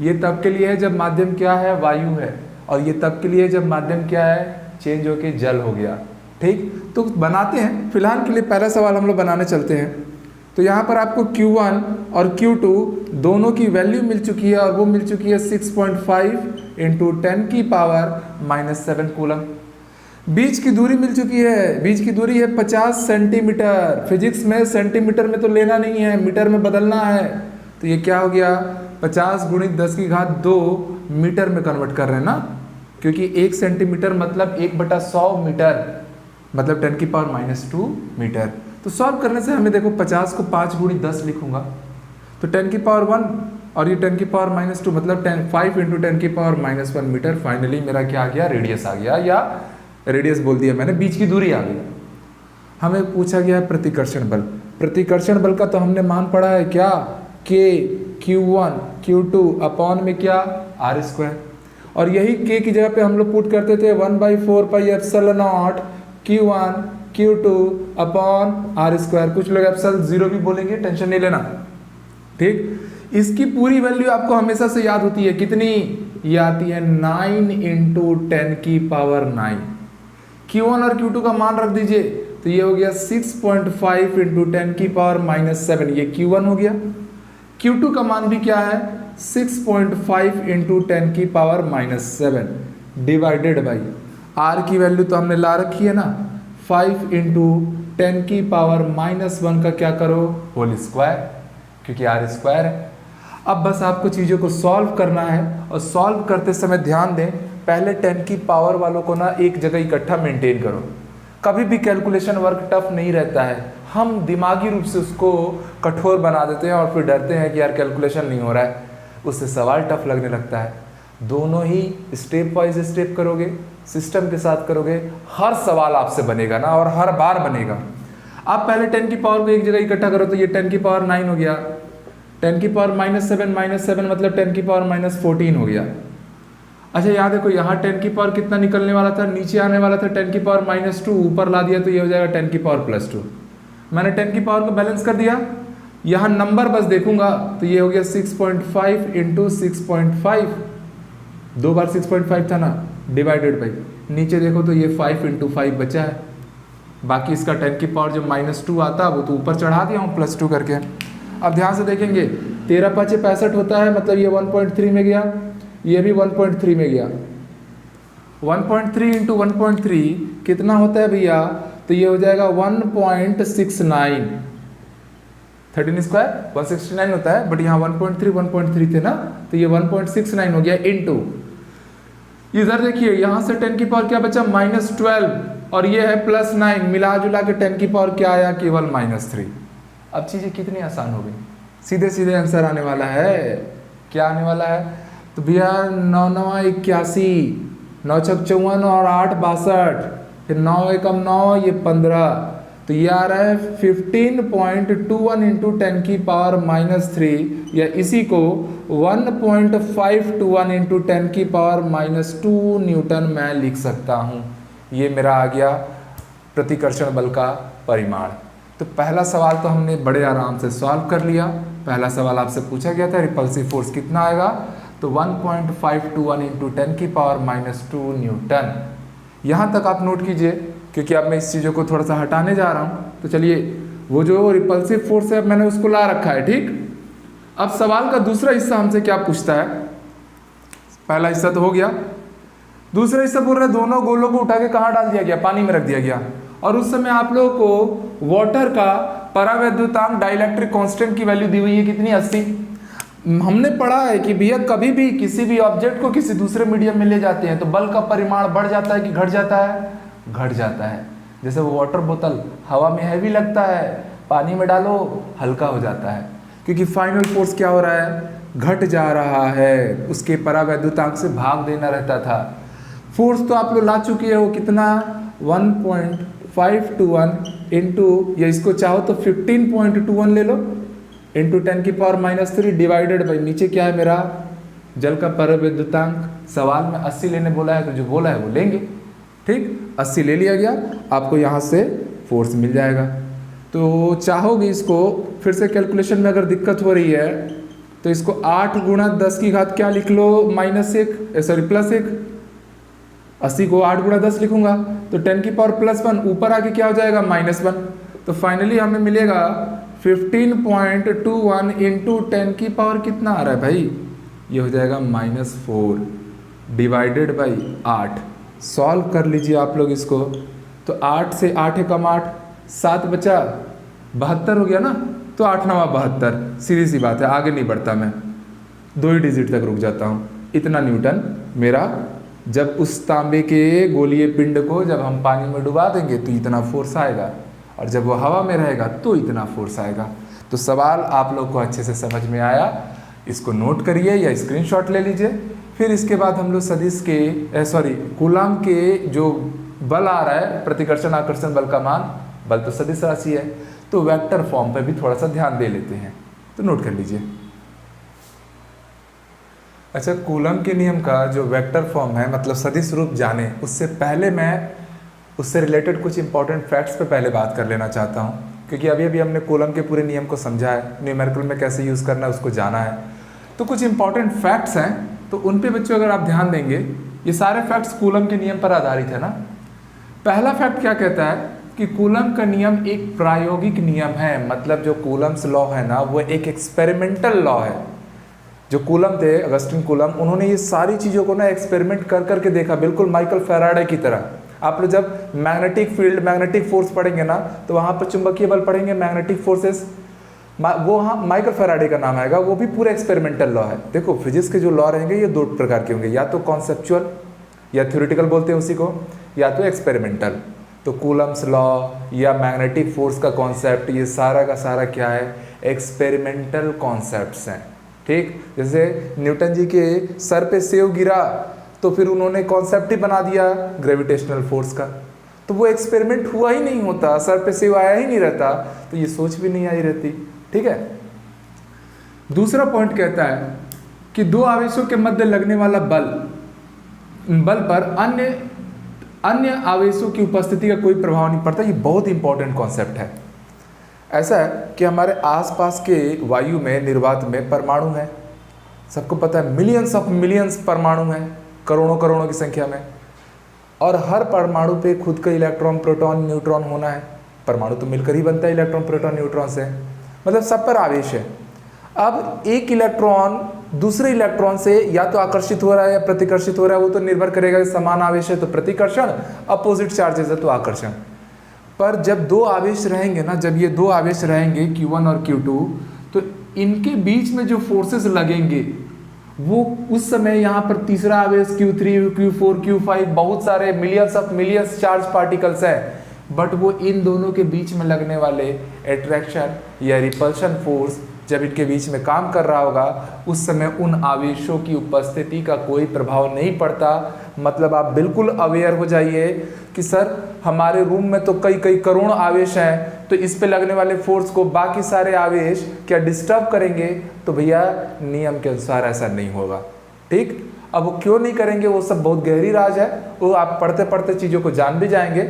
ये तब के लिए है जब माध्यम क्या है, वायु है, और ये तब के लिए जब माध्यम क्या है, चेंज होके जल हो गया। ठीक, तो बनाते हैं। फिलहाल के लिए पहला सवाल हम लोग बनाने चलते हैं। तो यहाँ पर आपको Q1 और Q2 दोनों की वैल्यू मिल चुकी है, और वो मिल चुकी है 6.5 × 10⁻⁷ कूलम। बीच की दूरी मिल चुकी है, बीच की दूरी है 50 सेंटीमीटर। फिजिक्स में सेंटीमीटर में तो लेना नहीं है, मीटर में बदलना है। तो ये क्या हो गया, 50 × 10⁻² मीटर में कन्वर्ट कर रहे हैं ना, क्योंकि 1 सेंटीमीटर मतलब 1/100 मीटर, मतलब 10⁻² मीटर। तो सॉल्व करने से हमें देखो 50 को 5 × 10 लिखूंगा, तो 10⁻1 और ये 10⁻² मतलब 5 × 10⁻⁻1 मीटर। फाइनली मेरा क्या आ गया, रेडियस आ गया, या रेडियस बोल दिया मैंने, बीच की दूरी आ गई। हमें पूछा गया है प्रतिकर्षण बल। प्रतिकर्षण बल का तो हमने मान पढ़ा है क्या, K Q1 Q2 अपॉन में क्या, r²। और यही K की जगह पे हम लोग पुट करते थे 1/4πε0 Q1 Q2 अपॉन r²। कुछ लोग एप्सिलॉन 0 भी बोलेंगे, टेंशन नहीं लेना। ठीक, इसकी पूरी वैल्यू आपको हमेशा से याद होती है, कितनी, ये आती है 9 × 10⁹ Q1 और Q2 का मान रख दीजिए, तो ये हो गया 6.5 × 10⁻⁷, ये Q1 हो गया। Q2 का मान भी क्या है, 6.5 × 10⁻⁷ डिवाइडेड बाई R की वैल्यू तो हमने ला रखी है ना, 5 × 10⁻⁻1 का क्या करो, होल स्क्वायर, क्योंकि r² है। अब बस आपको चीज़ों को सॉल्व करना है, और सॉल्व करते समय ध्यान दें, पहले 10 की पावर वालों को ना एक जगह इकट्ठा मेंटेन करो। कभी भी कैलकुलेशन वर्क टफ नहीं रहता है, हम दिमागी रूप से उसको कठोर बना देते हैं और फिर डरते हैं कि यार कैलकुलेशन नहीं हो रहा है, उससे सवाल टफ लगने लगता है। दोनों ही स्टेप वाइज स्टेप करोगे, सिस्टम के साथ करोगे, हर सवाल आपसे बनेगा ना, और हर बार बनेगा। आप पहले 10 की पावर को एक जगह इकट्ठा करो, तो ये 10⁻9 हो गया, 10⁻⁷ मतलब 10⁻14 हो गया। अच्छा याद है, यहाँ 10 की पावर कितना निकलने वाला था, नीचे आने वाला था 10⁻², ऊपर ला दिया तो ये हो जाएगा 10⁻+2। मैंने 10 की पावर को बैलेंस कर दिया, यहाँ नंबर बस देखूंगा तो ये हो गया 6.5 × 6.5, 2 बार 6.5 था ना, डिवाइडेड बाई, नीचे देखो तो ये 5 × 5 बचा है। बाकी इसका 10 की पावर जो -2 आता वो तो ऊपर चढ़ा दिया हूँ +2 करके। अब ध्यान से देखेंगे, 13 × 5 = 65 होता है, मतलब ये 1.3 में गया, ये भी 1.3 में गया। 1.3 × 1.3 कितना होता है भैया, तो ये हो जाएगा 1.69, 13² 169 होता है, बट यहाँ 1.3 थे ना, तो ये 1.69 हो गया इनटू, इधर देखिए यहाँ से 10 की पावर क्या बचा, -12, और ये है +9, मिला जुला के 10 की पावर क्या आया, केवल -3। अब चीज़ें कितनी आसान हो गई, सीधे सीधे आंसर आने वाला है। क्या आने वाला है, तो भैया 9 9 81, 9 छक 54 और 8 62, फिर 9 एकम 9, ये 15, तो ये आ रहा है 15.21 इंटू 10 की पावर -3, या इसी को 1.521 इंटू 10 की पावर -2 न्यूटन मैं लिख सकता हूँ। ये मेरा आ गया प्रतिकर्षण बल का परिमाण। तो पहला सवाल तो हमने बड़े आराम से सॉल्व कर लिया। पहला सवाल आपसे पूछा गया था रिपल्सिव फोर्स कितना आएगा, तो 1.521 इंटू 10 की पावर -2 न्यूटन। यहाँ तक आप नोट कीजिए, क्योंकि अब मैं इस चीज़ों को थोड़ा सा हटाने जा रहा हूँ। तो चलिए, वो जो रिपल्सिव फोर्स है मैंने उसको ला रखा है, ठीक। अब सवाल का दूसरा हिस्सा हमसे क्या पूछता है, पहला हिस्सा तो हो गया, दूसरा हिस्सा बोल रहा है दोनों गोलों को उठा के कहाँ डाल दिया गया, पानी में रख दिया गया। और उस समय आप लोगों को वाटर का परावैद्युतांक डाइलेक्ट्रिक कांस्टेंट की वैल्यू दी हुई है कितनी, 80। हमने पढ़ा है कि भैया कभी भी किसी भी ऑब्जेक्ट को किसी दूसरे मीडियम में ले जाते हैं तो बल का परिमाण बढ़ जाता है कि घट जाता है, घट जाता है। जैसे वो वाटर बोतल हवा में हैवी लगता है, पानी में डालो हल्का हो जाता है, क्योंकि फाइनल फोर्स क्या हो रहा है, घट जा रहा है, उसके परावैद्युतांक से भाग देना रहता था। फोर्स तो आप लोग ला चुके हो कितना, 1.521 इंटू, या इसको चाहो तो 15.21 ले लो, इंटू 10 की पावर -3 डिवाइडेड बाई, नीचे क्या है मेरा जल का परावैद्युतांक। सवाल में 80 लेने बोला है, तो जो बोला है वो लेंगे, ठीक। 80 ले लिया गया, आपको यहाँ से फोर्स मिल जाएगा। तो चाहोगे इसको फिर से कैलकुलेशन में अगर दिक्कत हो रही है तो इसको 8 गुणा 10 की घात क्या लिख लो, +1, 80 को 8 गुणा 10 लिखूंगा तो 10 की पावर +1, ऊपर आके क्या हो जाएगा, -1। तो फाइनली हमें मिलेगा 15.21 इंटू 10 की पावर कितना आ रहा है भाई, ये हो जाएगा -4 डिवाइडेड बाई 8। सॉल्व कर लीजिए आप लोग इसको, तो 8 से 8 एकम 8, 7 बचा 72 हो गया ना, तो 8 9 72, सीधी सी बात है, आगे नहीं बढ़ता मैं, 2 ही डिजिट तक रुक जाता हूँ। इतना न्यूटन मेरा, जब उस तांबे के गोलीय पिंड को जब हम पानी में डुबा देंगे तो इतना फोर्स आएगा, और जब वो हवा में रहेगा तो इतना फोर्स आएगा। तो सवाल आप लोग को अच्छे से समझ में आया, इसको नोट करिए या स्क्रीनशॉट ले लीजिए। फिर इसके बाद हम लोग सदिश के कूलाम के जो बल आ रहा है, प्रतिकर्षण आकर्षण बल का मान, बल तो सदिश राशि है, तो वेक्टर फॉर्म पर भी थोड़ा सा ध्यान दे लेते हैं, तो नोट कर लीजिए। अच्छा, कूलम के नियम का जो वेक्टर फॉर्म है, मतलब सदिश रूप जाने, उससे पहले मैं उससे रिलेटेड कुछ इंपॉर्टेंट फैक्ट्स पे पहले बात कर लेना चाहता हूँ, क्योंकि अभी अभी हमने कूलम के पूरे नियम को समझा है, न्यूमेरिकल में कैसे यूज़ करना है उसको जाना है। तो कुछ इंपॉर्टेंट फैक्ट्स हैं, तो उन पे बच्चों अगर आप ध्यान देंगे, ये सारे फैक्ट्स कूलम के नियम पर आधारित है ना। पहला फैक्ट क्या कहता है कि कूलम का नियम एक प्रायोगिक नियम है, मतलब जो कूलम्स लॉ है ना, वो एक एक्सपेरिमेंटल लॉ है। जो कूलम थे, अगस्टिन कूलम, उन्होंने ये सारी चीज़ों को ना एक्सपेरिमेंट कर करके देखा, बिल्कुल माइकल फैराडे की तरह। आप लोग जब मैग्नेटिक फील्ड, मैग्नेटिक फोर्स पढ़ेंगे ना, तो वहाँ पर चुंबकीय बल पढ़ेंगे, मैग्नेटिक फोर्सेस, वो हाँ माइकल फैराडे का नाम आएगा, वो भी पूरा एक्सपेरिमेंटल लॉ है। देखो फिजिक्स के जो लॉ रहेंगे ये 2 प्रकार के होंगे, या तो कॉन्सेप्चुअल या थ्योरेटिकल बोलते हैं उसी को, या तो एक्सपेरिमेंटल। तो कूलम्स लॉ या मैग्नेटिक फोर्स का कॉन्सेप्ट, ये सारा का सारा क्या है, एक्सपेरिमेंटल कॉन्सेप्ट्स हैं, ठीक। जैसे न्यूटन जी के सर पे सेव गिरा तो फिर उन्होंने कॉन्सेप्ट ही बना दिया ग्रेविटेशनल फोर्स का, तो वो एक्सपेरिमेंट हुआ ही नहीं होता, सर पे सेव आया ही नहीं रहता, तो ये सोच भी नहीं आई रहती, ठीक है। दूसरा पॉइंट कहता है कि 2 आवेशों के मध्य लगने वाला बल पर अन्य आवेशों की उपस्थिति का कोई प्रभाव नहीं पड़ता। ये बहुत इंपॉर्टेंट कॉन्सेप्ट है। ऐसा है कि हमारे आसपास के वायु में, निर्वात में परमाणु हैं, सबको पता है, मिलियंस ऑफ मिलियंस परमाणु हैं, करोड़ों करोड़ों की संख्या में, और हर परमाणु पे खुद का इलेक्ट्रॉन, प्रोटॉन, न्यूट्रॉन होना है। परमाणु तो मिलकर ही बनता है इलेक्ट्रॉन, प्रोटॉन, न्यूट्रॉन से, मतलब सब पर आवेश है। अब एक इलेक्ट्रॉन दूसरे इलेक्ट्रॉन से या तो आकर्षित हो रहा है या प्रतिकर्षित हो रहा है, वो तो निर्भर करेगा कि समान आवेश है तो प्रतिकर्षण, अपोजिट चार्जेस है तो आकर्षण। पर जब 2 आवेश रहेंगे ना, जब ये 2 आवेश रहेंगे Q1 और Q2, तो इनके बीच में जो फोर्सेस लगेंगे वो उस समय यहाँ पर तीसरा आवेश Q3, Q4, Q5 बहुत सारे मिलियंस चार्ज पार्टिकल्स है, बट वो इन दोनों के बीच में लगने वाले अट्रैक्शन या रिपल्शन फोर्स जब इनके बीच में काम कर रहा होगा उस समय उन आवेशों की उपस्थिति का कोई प्रभाव नहीं पड़ता। मतलब आप बिल्कुल अवेयर हो जाइए कि सर हमारे रूम में तो कई कई करोड़ आवेश हैं, तो इस पे लगने वाले फोर्स को बाकी सारे आवेश क्या डिस्टर्ब करेंगे? तो भैया नियम के अनुसार ऐसा नहीं होगा। ठीक, अब वो क्यों नहीं करेंगे वो सब बहुत गहरी राज है, वो आप पढ़ते पढ़ते चीज़ों को जान भी जाएंगे।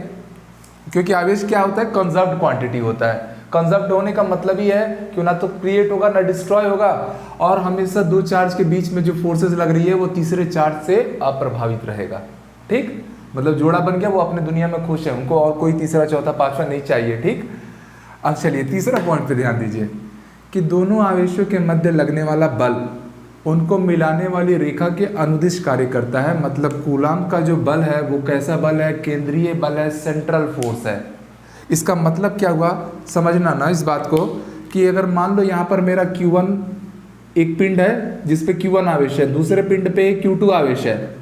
क्योंकि आवेश क्या होता है? कंजर्व्ड क्वांटिटी होता है। कंजर्व्ड होने का मतलब ही है कि ना तो क्रिएट होगा ना डिस्ट्रॉय होगा, और हमेशा दो चार्ज के बीच में जो फोर्सेस लग रही है वो तीसरे चार्ज से अप्रभावित रहेगा। ठीक, मतलब जोड़ा बन गया, वो अपने दुनिया में खुश है, उनको और कोई तीसरा चौथा पांचवा नहीं चाहिए। ठीक, अब चलिए तीसरा पॉइंट पे ध्यान दीजिए कि दोनों आवेशों के मध्य लगने वाला बल उनको मिलाने वाली रेखा के अनुदिश कार्य करता है। मतलब कूलाम का जो बल है वो कैसा बल है? केंद्रीय बल है, सेंट्रल फोर्स है। इसका मतलब क्या हुआ समझना ना इस बात को कि अगर मान लो यहाँ पर मेरा Q1 एक पिंड है जिसपे Q1 आवेश है, दूसरे पिंड पे Q2 आवेश है।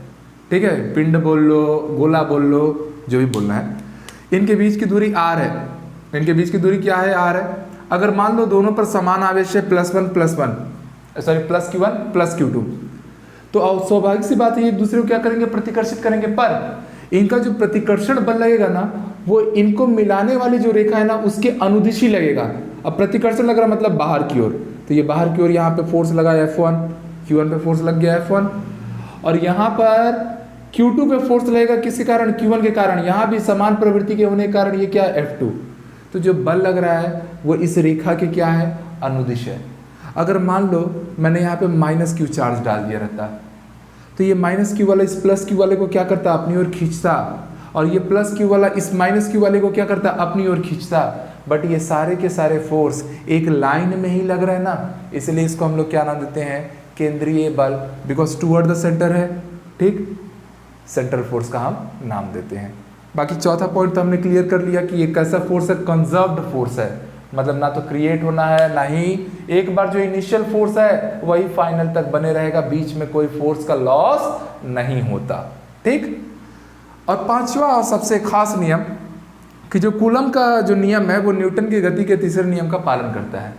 ठीक है, पिंड बोल लो, गोला बोल लो, जो भी बोलना है। इनके बीच की दूरी r है। इनके बीच की दूरी क्या है? r है। अगर मान लो दोनों पर समान आवेश है प्लस Q1 प्लस Q2, तो स्वाभाविक सी बात है एक दूसरे को क्या करेंगे? प्रतिकर्षित करेंगे। पर इनका जो प्रतिकर्षण बल लगेगा ना वो इनको मिलाने वाली जो रेखा है ना उसके अनुदिशी लगेगा। अब प्रतिकर्षण लग रहा मतलब बाहर की ओर, तो ये बाहर की ओर यहाँ पे फोर्स लगा F1, Q1 पे फोर्स लग गया F1, और यहाँ पर Q2 पे फोर्स लगेगा किसके कारण? Q1 के कारण। यहाँ भी समान प्रवृत्ति के होने के कारण ये क्या है? F2। तो जो बल लग रहा है वो इस रेखा के क्या है? अनुदिश है। अगर मान लो मैंने यहाँ पे -Q चार्ज डाल दिया रहता, तो ये -Q वाला इस +Q वाले को क्या करता? अपनी ओर खींचता, और ये +Q वाला इस -Q वाले को क्या करता? अपनी ओर खींचता। बट ये सारे के सारे फोर्स एक लाइन में ही लग रहे हैं ना, इसलिए इसको हम लोग क्या नाम देते हैं? केंद्रीय बल, बिकॉज टूवर्ड द सेंटर है। ठीक, सेंट्रल फोर्स का हम नाम देते हैं। बाकी चौथा पॉइंट तो हमने क्लियर कर लिया कि ये कैसा फोर्स है? कंजर्व्ड फोर्स है। मतलब ना तो क्रिएट होना है ना ही एक बार जो इनिशियल फोर्स है वही फाइनल तक बने रहेगा, बीच में कोई फोर्स का लॉस नहीं होता। ठीक, और पांचवा और सबसे खास नियम कि जो कूलम का जो नियम है वो न्यूटन की गति के तीसरे नियम का पालन करता है।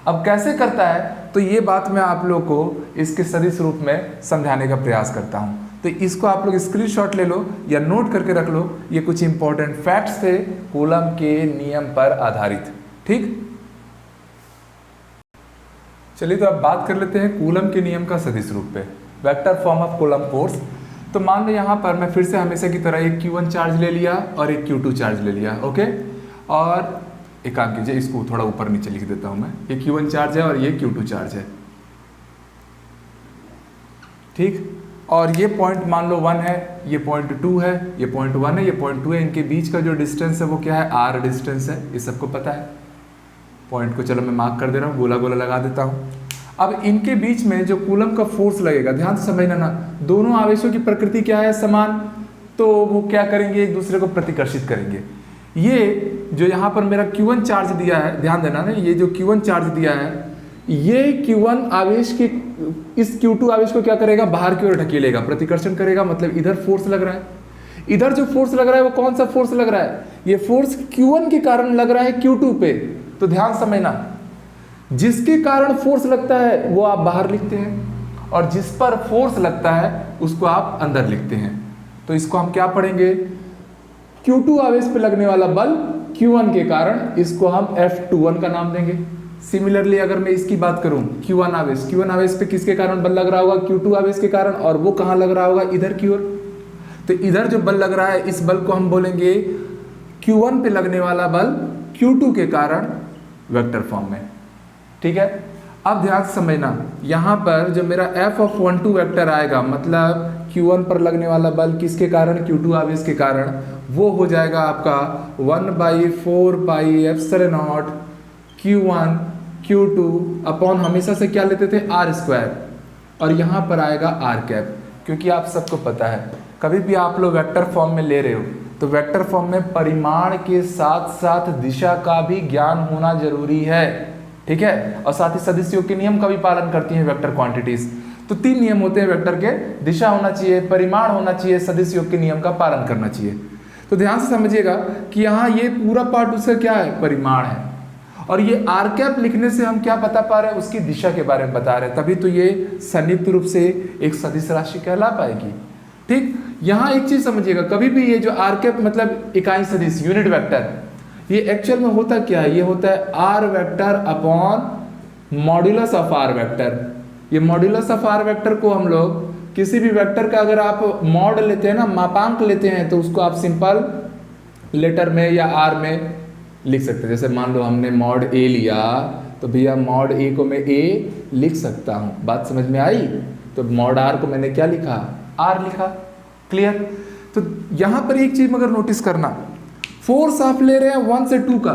अब कैसे करता है तो ये बात मैं आप लोग को इसके सदिश रूप में समझाने का प्रयास करता हूँ। तो इसको आप लोग स्क्रीनशॉट ले लो या नोट करके रख लो। ये कुछ इंपॉर्टेंट फैक्ट्स थे कूलम के नियम पर आधारित। ठीक, चलिए तो अब बात कर लेते हैं कूलम के नियम का सदिश रूप पे, vector form of coulomb force. तो मान लो यहाँ पर मैं फिर से हमेशा की तरह एक Q1 चार्ज ले लिया और एक Q2 चार्ज ले लिया। ओके, और एक काम कीजिए, इसको थोड़ा ऊपर नीचे लिख देता हूँ मैं। ये Q1 चार्ज है और ये Q2 चार्ज है। ठीक, और ये पॉइंट मान लो 1 है, ये पॉइंट 2 है, ये पॉइंट 1 है, ये पॉइंट 2 है। इनके बीच का जो डिस्टेंस है वो क्या है? r डिस्टेंस है, ये सबको पता है। पॉइंट को चलो मैं मार्क कर दे रहा हूँ, गोला गोला लगा देता हूँ। अब इनके बीच में जो कूलम का फोर्स लगेगा, ध्यान से समझना ना, दोनों आवेशों की प्रकृति क्या है? समान। तो वो क्या करेंगे? एक दूसरे को प्रतिकर्षित करेंगे। ये जो यहाँ पर मेरा Q1 चार्ज दिया है, ध्यान देना ना, ये जो Q1 चार्ज दिया है, ये Q1 आवेश के इस Q2 आवेश को क्या करेगा? बाहर की ओर ढकेलेगा, प्रतिकर्षण करेगा। मतलब इधर फोर्स लग रहा है, इधर जो फोर्स लग रहा है वो कौन सा फोर्स लग रहा है? ये फोर्स Q1 के कारण लग रहा है Q2 पे। तो ध्यान समझना, जिसके कारण फोर्स लगता है वो आप बाहर लिखते हैं, और जिस पर फोर्स लगता है उसको आप अंदर लिखते हैं। तो इसको हम क्या पढ़ेंगे? Q2 आवेश पे लगने वाला बल Q1 के कारण, इसको हम F21 का नाम देंगे। सिमिलरली अगर मैं इसकी बात करूं, Q1 आवेश पे किसके कारण बल लग रहा होगा? Q2 आवेश के कारण। और वो कहाँ लग रहा होगा? इधर की ओर। तो इधर जो बल लग रहा है इस बल को हम बोलेंगे Q1 पे लगने वाला बल Q2 के कारण वेक्टर फॉर्म में। ठीक है, अब ध्यान से समझना, यहाँ पर जो मेरा F(12) वेक्टर आएगा, मतलब Q1 पर लगने वाला बल किसके कारण? Q2 आवेश के कारण। वो हो जाएगा आपका 1/4πε0 Q1 Q2 अपॉन हमेशा से क्या लेते थे? r², और यहाँ पर आएगा r कैप। क्योंकि आप सबको पता है कभी भी आप लोग वेक्टर फॉर्म में ले रहे हो तो वेक्टर फॉर्म में परिमाण के साथ साथ दिशा का भी ज्ञान होना जरूरी है। ठीक है, और साथ ही सदिश योग के नियम का भी पालन करती हैं वेक्टर क्वांटिटीज। तो 3 नियम होते हैं वेक्टर के, दिशा होना चाहिए, परिमाण होना चाहिए, सदिश योग के नियम का पालन करना चाहिए। तो ध्यान से समझिएगा कि यहाँ ये पूरा पार्ट उसका क्या है, परिमाण है, और ये आर कैप लिखने से हम क्या बता पा रहे हैं, उसकी दिशा के बारे में बता रहे हैं, तभी तो ये संयुक्त रूप से एक सदिश राशि कहला पाएगी। ठीक, यहाँ एक चीज समझिएगा, कभी भी ये जो आर कैप मतलब इकाई सदिश, यूनिट वेक्टर, ये एक्चुअल में होता क्या है, ये होता है R vector upon modulus of R vector. ये मॉड्यूलस ऑफ आर वेक्टर को हम लोग किसी भी वेक्टर का अगर आप मॉड लेते हैं ना, मापांक लेते हैं, तो उसको आप सिंपल लेटर में या आर में लिख सकते हैं। जैसे मान लो हमने मॉड ए लिया, तो भैया मॉड ए को मैं ए लिख सकता हूँ, बात समझ में आई। तो मॉड आर को मैंने क्या लिखा, आर लिखा। क्लियर। तो यहाँ पर एक चीज मगर नोटिस करना, फोर्स आप ले रहे हैं 1 से 2 का,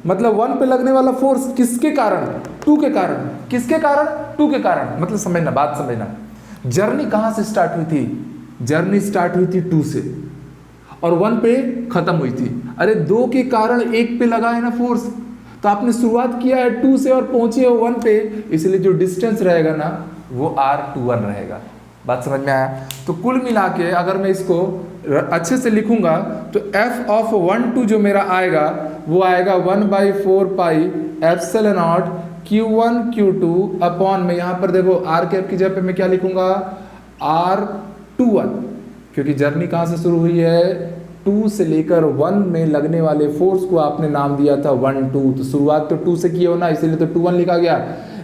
मतलब 1 पे लगने वाला फोर्स किसके कारण, 2 के कारण। किसके कारण, 2 के कारण। मतलब समझना, बात समझना, जर्नी कहाँ से स्टार्ट हुई थी, जर्नी स्टार्ट हुई थी 2 से और 1 पे खत्म हुई थी। अरे 2 के कारण 1 पे लगा है ना फोर्स, तो आपने शुरुआत किया है 2 से और पहुंचे हो 1 पे, इसलिए जो डिस्टेंस रहेगा ना वो R21 रहेगा। बात समझ में आया। तो कुल मिला के अगर मैं इसको अच्छे से लिखूंगा तो F ऑफ 1 2 जो मेरा आएगा वो आएगा 1/4 pi epsilon not Q1 Q2 upon में, यहाँ पर देखो आर कैप की जगह पे मैं क्या लिखूंगा, R21, क्योंकि जर्नी कहाँ से शुरू हुई है, 2 से लेकर 1 में लगने वाले फोर्स को आपने नाम दिया था 1 2, तो शुरुआत तो 2 से किए हो ना, इसीलिए तो 21 लिखा गया।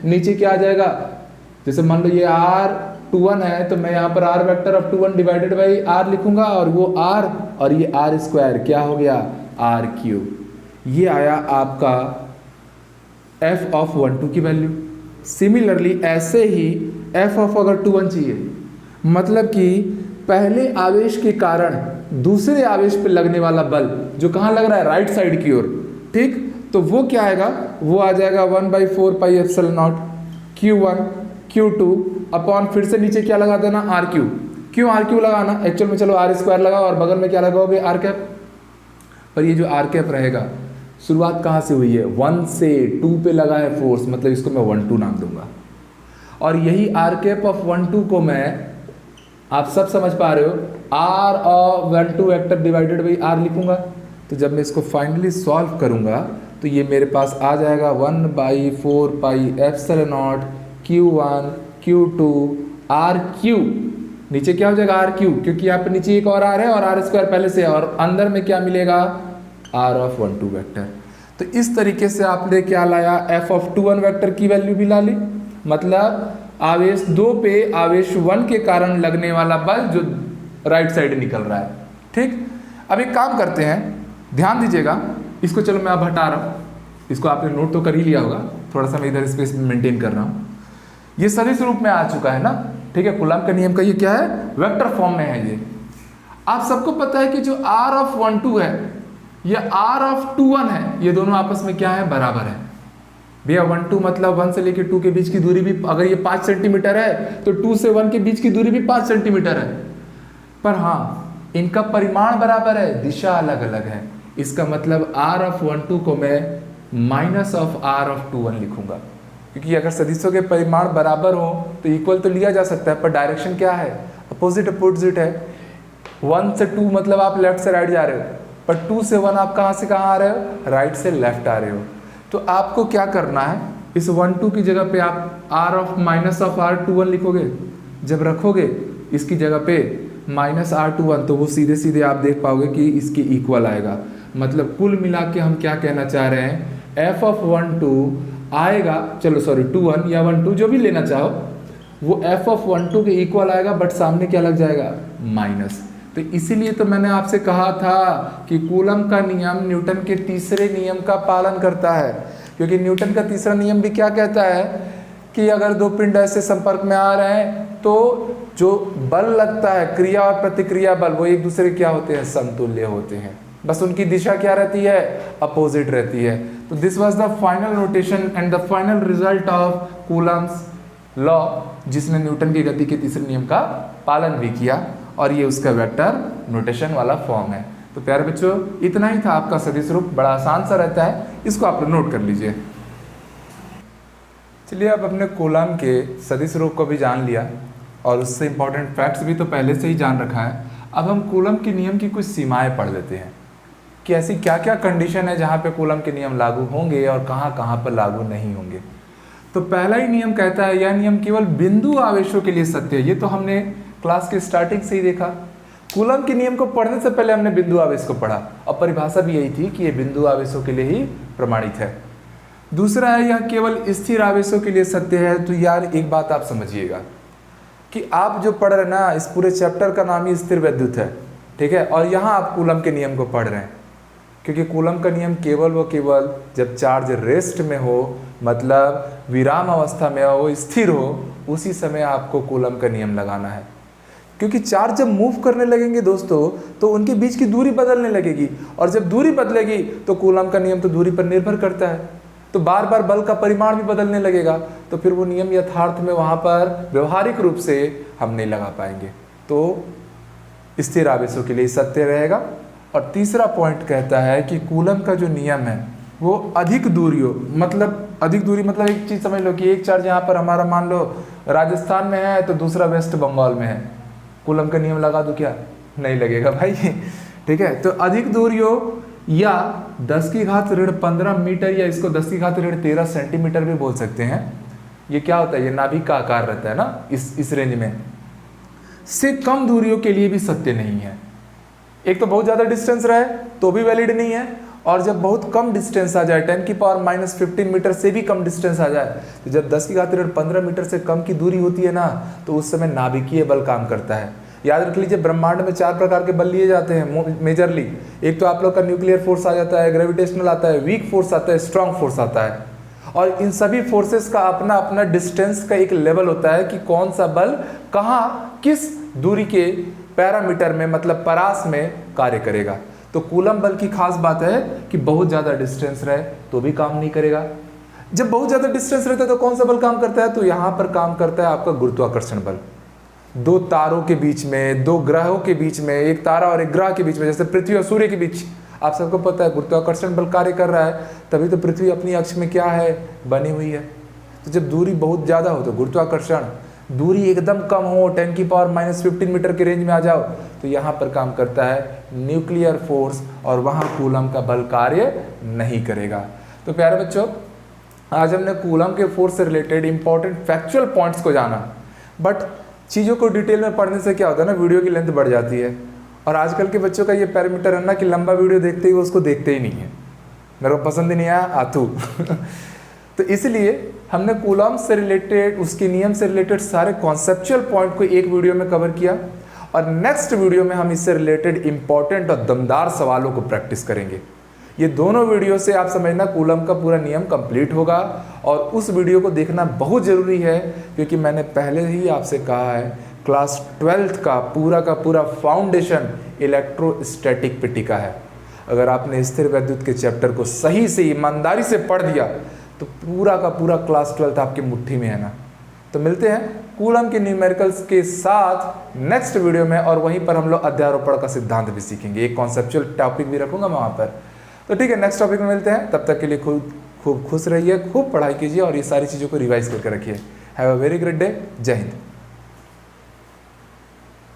नीचे क्या आ जाएगा, जैसे मान लो ये R21 है, तो मैं यहाँ पर R vector of 21 divided by R लिखूंगा, और वो R और ये R स्क्वायर क्या हो गया, R क्यूब। ये आया आपका F ऑफ 1 2 की वैल्यू। सिमिलरली ऐसे ही F ऑफ अगर 21 चाहिए, मतलब कि पहले आवेश के कारण दूसरे आवेश पे लगने वाला बल जो कहाँ लग रहा है, राइट साइड की ओर। ठीक, तो वो क्या आएगा, वो आ जाएगा 1/4 pi epsilon not Q1 Q2 upon, फिर से नीचे क्या लगा देना, आर क्यूब। क्यों आर क्यूब लगाना, एक्चुअल में चलो आर स्क्वायर लगाओ और बगल में क्या लगाओगे, आर कैप। पर ये जो आर कैप रहेगा शुरुआत कहाँ से हुई है, 1 से 2 पे लगा है फोर्स, मतलब इसको मैं 1 2 नाम दूंगा। और यही आर कैप ऑफ 1 2 को मैं, आप सब समझ पा रहे हो, R of 1 2 vector divided by R लिखूंगा। तो जब मैं इसको फाइनली सॉल्व करूंगा तो ये मेरे पास आ जाएगा 1/4 pi epsilon not Q1 Q2 R cube. नीचे क्या हो जाएगा, आर क्यूब, क्योंकि यहाँ पे नीचे एक और आर है और आर स्क्वायर पहले से है, और अंदर में क्या मिलेगा, R ऑफ 1 2 वेक्टर। तो इस तरीके से आपने क्या लाया, F ऑफ 21 वेक्टर की वैल्यू भी ला ली, मतलब आवेश 2 पे आवेश 1 के कारण लगने वाला बल जो राइट साइड निकल रहा है। ठीक, अब एक काम करते हैं, ध्यान दीजिएगा, इसको चलो मैं अब हटा रहा हूँ, इसको आपने नोट तो कर ही लिया होगा, थोड़ा सा मैं इधर स्पेस मेंटेन कर रहा हूँ। ये सदिश रूप में आ चुका है ना, ठीक है, कूलम्ब का नियम का ये क्या है, वेक्टर फॉर्म में है ये। आप सबको पता है कि जो R ऑफ 1 2 है ये R ऑफ 21 है, ये दोनों आपस में क्या है, बराबर है। भैया 1 2 मतलब 1 से लेकर 2 के बीच की दूरी भी, अगर ये 5 सेंटीमीटर है तो 2 से 1 के बीच की दूरी भी 5 सेंटीमीटर है, पर हाँ इनका परिमाण बराबर है, दिशा अलग अलग है। इसका मतलब R ऑफ 1 2 को मैं माइनस ऑफ R ऑफ 21 लिखूंगा, क्योंकि अगर सदिशों के परिमाण बराबर हो तो इक्वल तो लिया जा सकता है, पर डायरेक्शन क्या है, अपोजिट अपोजिट है। 1 से 2 मतलब आप लेफ्ट से राइट जा रहे हो, पर 2 से 1 आप कहाँ से कहाँ आ रहे हो, राइट से लेफ्ट आ रहे हो। तो आपको क्या करना है, इस 1 2 की जगह पे आप R of minus of R21 लिखोगे, जब रखोगे इसकी जगह पे माइनस R21 तो वो सीधे सीधे आप देख पाओगे कि इसके इक्वल आएगा। मतलब कुल मिला के हम क्या कहना चाह रहे हैं, F ऑफ 1 2 आएगा, चलो सॉरी 21 या 1 2 जो भी लेना चाहो, वो F ऑफ 1 2 के इक्वल आएगा, बट सामने क्या लग जाएगा, माइनस। तो इसीलिए तो मैंने आपसे कहा था कि कूलम्ब का नियम न्यूटन के तीसरे नियम का पालन करता है, क्योंकि न्यूटन का तीसरा नियम भी क्या कहता है कि अगर दो पिंड ऐसे संपर्क में आ रहे हैं तो जो बल लगता है, क्रिया और प्रतिक्रिया बल, वो एक दूसरे क्या होते हैं, समतुल्य होते हैं, बस उनकी दिशा क्या रहती है, अपोजिट रहती है। तो this was the final notation and the final result of Coulomb's law, जिसने न्यूटन की गति के तीसरे नियम का पालन भी किया, और ये उसका वेक्टर नोटेशन वाला फॉर्म है। तो प्यारे बच्चों, इतना ही था आपका सदिश रूप, बड़ा आसान सा रहता है, इसको आप लोग नोट कर लीजिए। चलिए अब अपने कूलम्ब के सदिश रूप को भी जान लिया, और उससे इम्पोर्टेंट फैक्ट्स भी तो पहले से ही जान रखा है। अब हम कूलम के नियम की कुछ सीमाएं पढ़ लेते हैं कि ऐसी क्या क्या कंडीशन है जहाँ पे कूलम के नियम लागू होंगे और कहाँ कहाँ पर लागू नहीं होंगे। तो पहला ही नियम कहता है, यह नियम केवल बिंदु आवेशों के लिए सत्य है। ये तो हमने क्लास की स्टार्टिंग से ही देखा। कूलम के नियम को पढ़ने से पहले हमने बिंदु आवेश को पढ़ा और परिभाषा भी यही थी कि ये बिंदु आवेशों के लिए ही प्रमाणित है। दूसरा है, यह केवल स्थिर आवेशों के लिए सत्य है। तो यार एक बात आप समझिएगा कि आप जो पढ़ रहे हैं ना, इस पूरे चैप्टर का नाम ही स्थिर वैद्युत है, ठीक है। और यहाँ आप कूलम के नियम को पढ़ रहे हैं, क्योंकि कूलम का नियम केवल व केवल जब चार्ज रेस्ट में हो, मतलब विराम अवस्था में हो, स्थिर हो, उसी समय आपको कूलम का नियम लगाना है। क्योंकि चार्ज जब मूव करने लगेंगे दोस्तों, तो उनके बीच की दूरी बदलने लगेगी, और जब दूरी बदलेगी तो कूलम का नियम तो दूरी पर निर्भर करता है, तो बार बार बल का परिमाण भी बदलने लगेगा, तो फिर वो नियम यथार्थ में वहाँ पर व्यवहारिक रूप से हम नहीं लगा पाएंगे। तो स्थिर आवेशों के लिए सत्य रहेगा। और तीसरा पॉइंट कहता है कि कूलम का जो नियम है वो अधिक दूरियों, मतलब अधिक दूरी मतलब एक चीज़ समझ लो कि एक चार्ज यहाँ पर हमारा मान लो राजस्थान में है तो दूसरा वेस्ट बंगाल में है, कूलम का नियम लगा दो क्या? नहीं लगेगा भाई, ठीक है। तो अधिक दूरियों या 10 की घात ऋण 15 मीटर, या इसको 10 की घात ऋण 13 सेंटीमीटर भी बोल सकते हैं। ये क्या होता है? ये नाभिक का आकार रहता है ना, इस रेंज में से कम दूरियों के लिए भी सत्य नहीं है। एक तो बहुत ज़्यादा डिस्टेंस रहे तो भी वैलिड नहीं है, और जब बहुत कम डिस्टेंस आ जाए 10 की पावर -15 मीटर से भी कम डिस्टेंस आ जाए, तो जब 10 की घात ऋण 15 मीटर से कम की दूरी होती है ना, तो उस समय नाभिकीय बल काम करता है। याद रख लीजिए, ब्रह्मांड में 4 प्रकार के बल लिए जाते हैं मेजरली। एक तो आप लोग का न्यूक्लियर फोर्स आ जाता है, ग्रेविटेशनल आता है, वीक फोर्स आता है, स्ट्रांग फोर्स आता है। और इन सभी फोर्सेस का अपना अपना डिस्टेंस का एक लेवल होता है कि कौन सा बल कहाँ किस दूरी के पैरामीटर में, मतलब परास में कार्य करेगा। तो कूलम बल की खास बात है कि बहुत ज़्यादा डिस्टेंस रहे तो भी काम नहीं करेगा। जब बहुत ज़्यादा डिस्टेंस रहता है तो कौन सा बल काम करता है? तो यहाँ पर काम करता है आपका गुरुत्वाकर्षण बल। 2 तारों के बीच में, 2 ग्रहों के बीच में, एक तारा और एक ग्रह के बीच में, जैसे पृथ्वी और सूर्य के बीच, आप सबको पता है गुरुत्वाकर्षण बल कार्य कर रहा है, तभी तो पृथ्वी अपनी अक्ष में क्या है? बनी हुई है। तो जब दूरी बहुत ज़्यादा हो तो गुरुत्वाकर्षण, दूरी एकदम कम हो, 10 की पावर -15 मीटर के रेंज में आ जाओ, तो यहाँ पर काम करता है न्यूक्लियर फोर्स, और वहाँ कूलम का बल कार्य नहीं करेगा। तो प्यारे बच्चों, आज हमने कूलम के फोर्स से रिलेटेड इंपॉर्टेंट फैक्चुअल पॉइंट्स को जाना। बट चीज़ों को डिटेल में पढ़ने से क्या होता है ना, वीडियो की लेंथ बढ़ जाती है। और आजकल के बच्चों का ये पैरामीटर है ना कि लंबा वीडियो देखते ही वो उसको देखते ही नहीं है, मेरे को पसंद ही नहीं आया आतू तो इसलिए हमने कूलम से रिलेटेड, उसके नियम से रिलेटेड सारे कॉन्सेप्चुअल पॉइंट को एक वीडियो में कवर किया, और नेक्स्ट वीडियो में हम इससे रिलेटेड इंपॉर्टेंट और दमदार सवालों को प्रैक्टिस करेंगे। ये दोनों वीडियो से आप समझना कूलम का पूरा नियम कंप्लीट होगा, और उस वीडियो को देखना बहुत ज़रूरी है, क्योंकि मैंने पहले ही आपसे कहा है क्लास 12th का पूरा फाउंडेशन इलेक्ट्रोस्टैटिक पे टिका है। अगर आपने स्थिर वैद्युत के चैप्टर को सही से ईमानदारी से पढ़ दिया तो पूरा का पूरा क्लास 12th आपकी मुट्ठी में है ना। तो मिलते हैं कूलम के न्यूमेरिकल्स के साथ नेक्स्ट वीडियो में, और वहीं पर हम लोग अध्यारोपण का सिद्धांत भी सीखेंगे। एक कॉन्सेप्चुअल टॉपिक भी रखूंगा मैं वहाँ पर। तो ठीक है, नेक्स्ट टॉपिक में मिलते हैं। तब तक के लिए खूब खुश रहिए, खूब पढ़ाई कीजिए, और ये सारी चीज़ों को रिवाइज करके रखिए। Have a very great day. जय हिंद।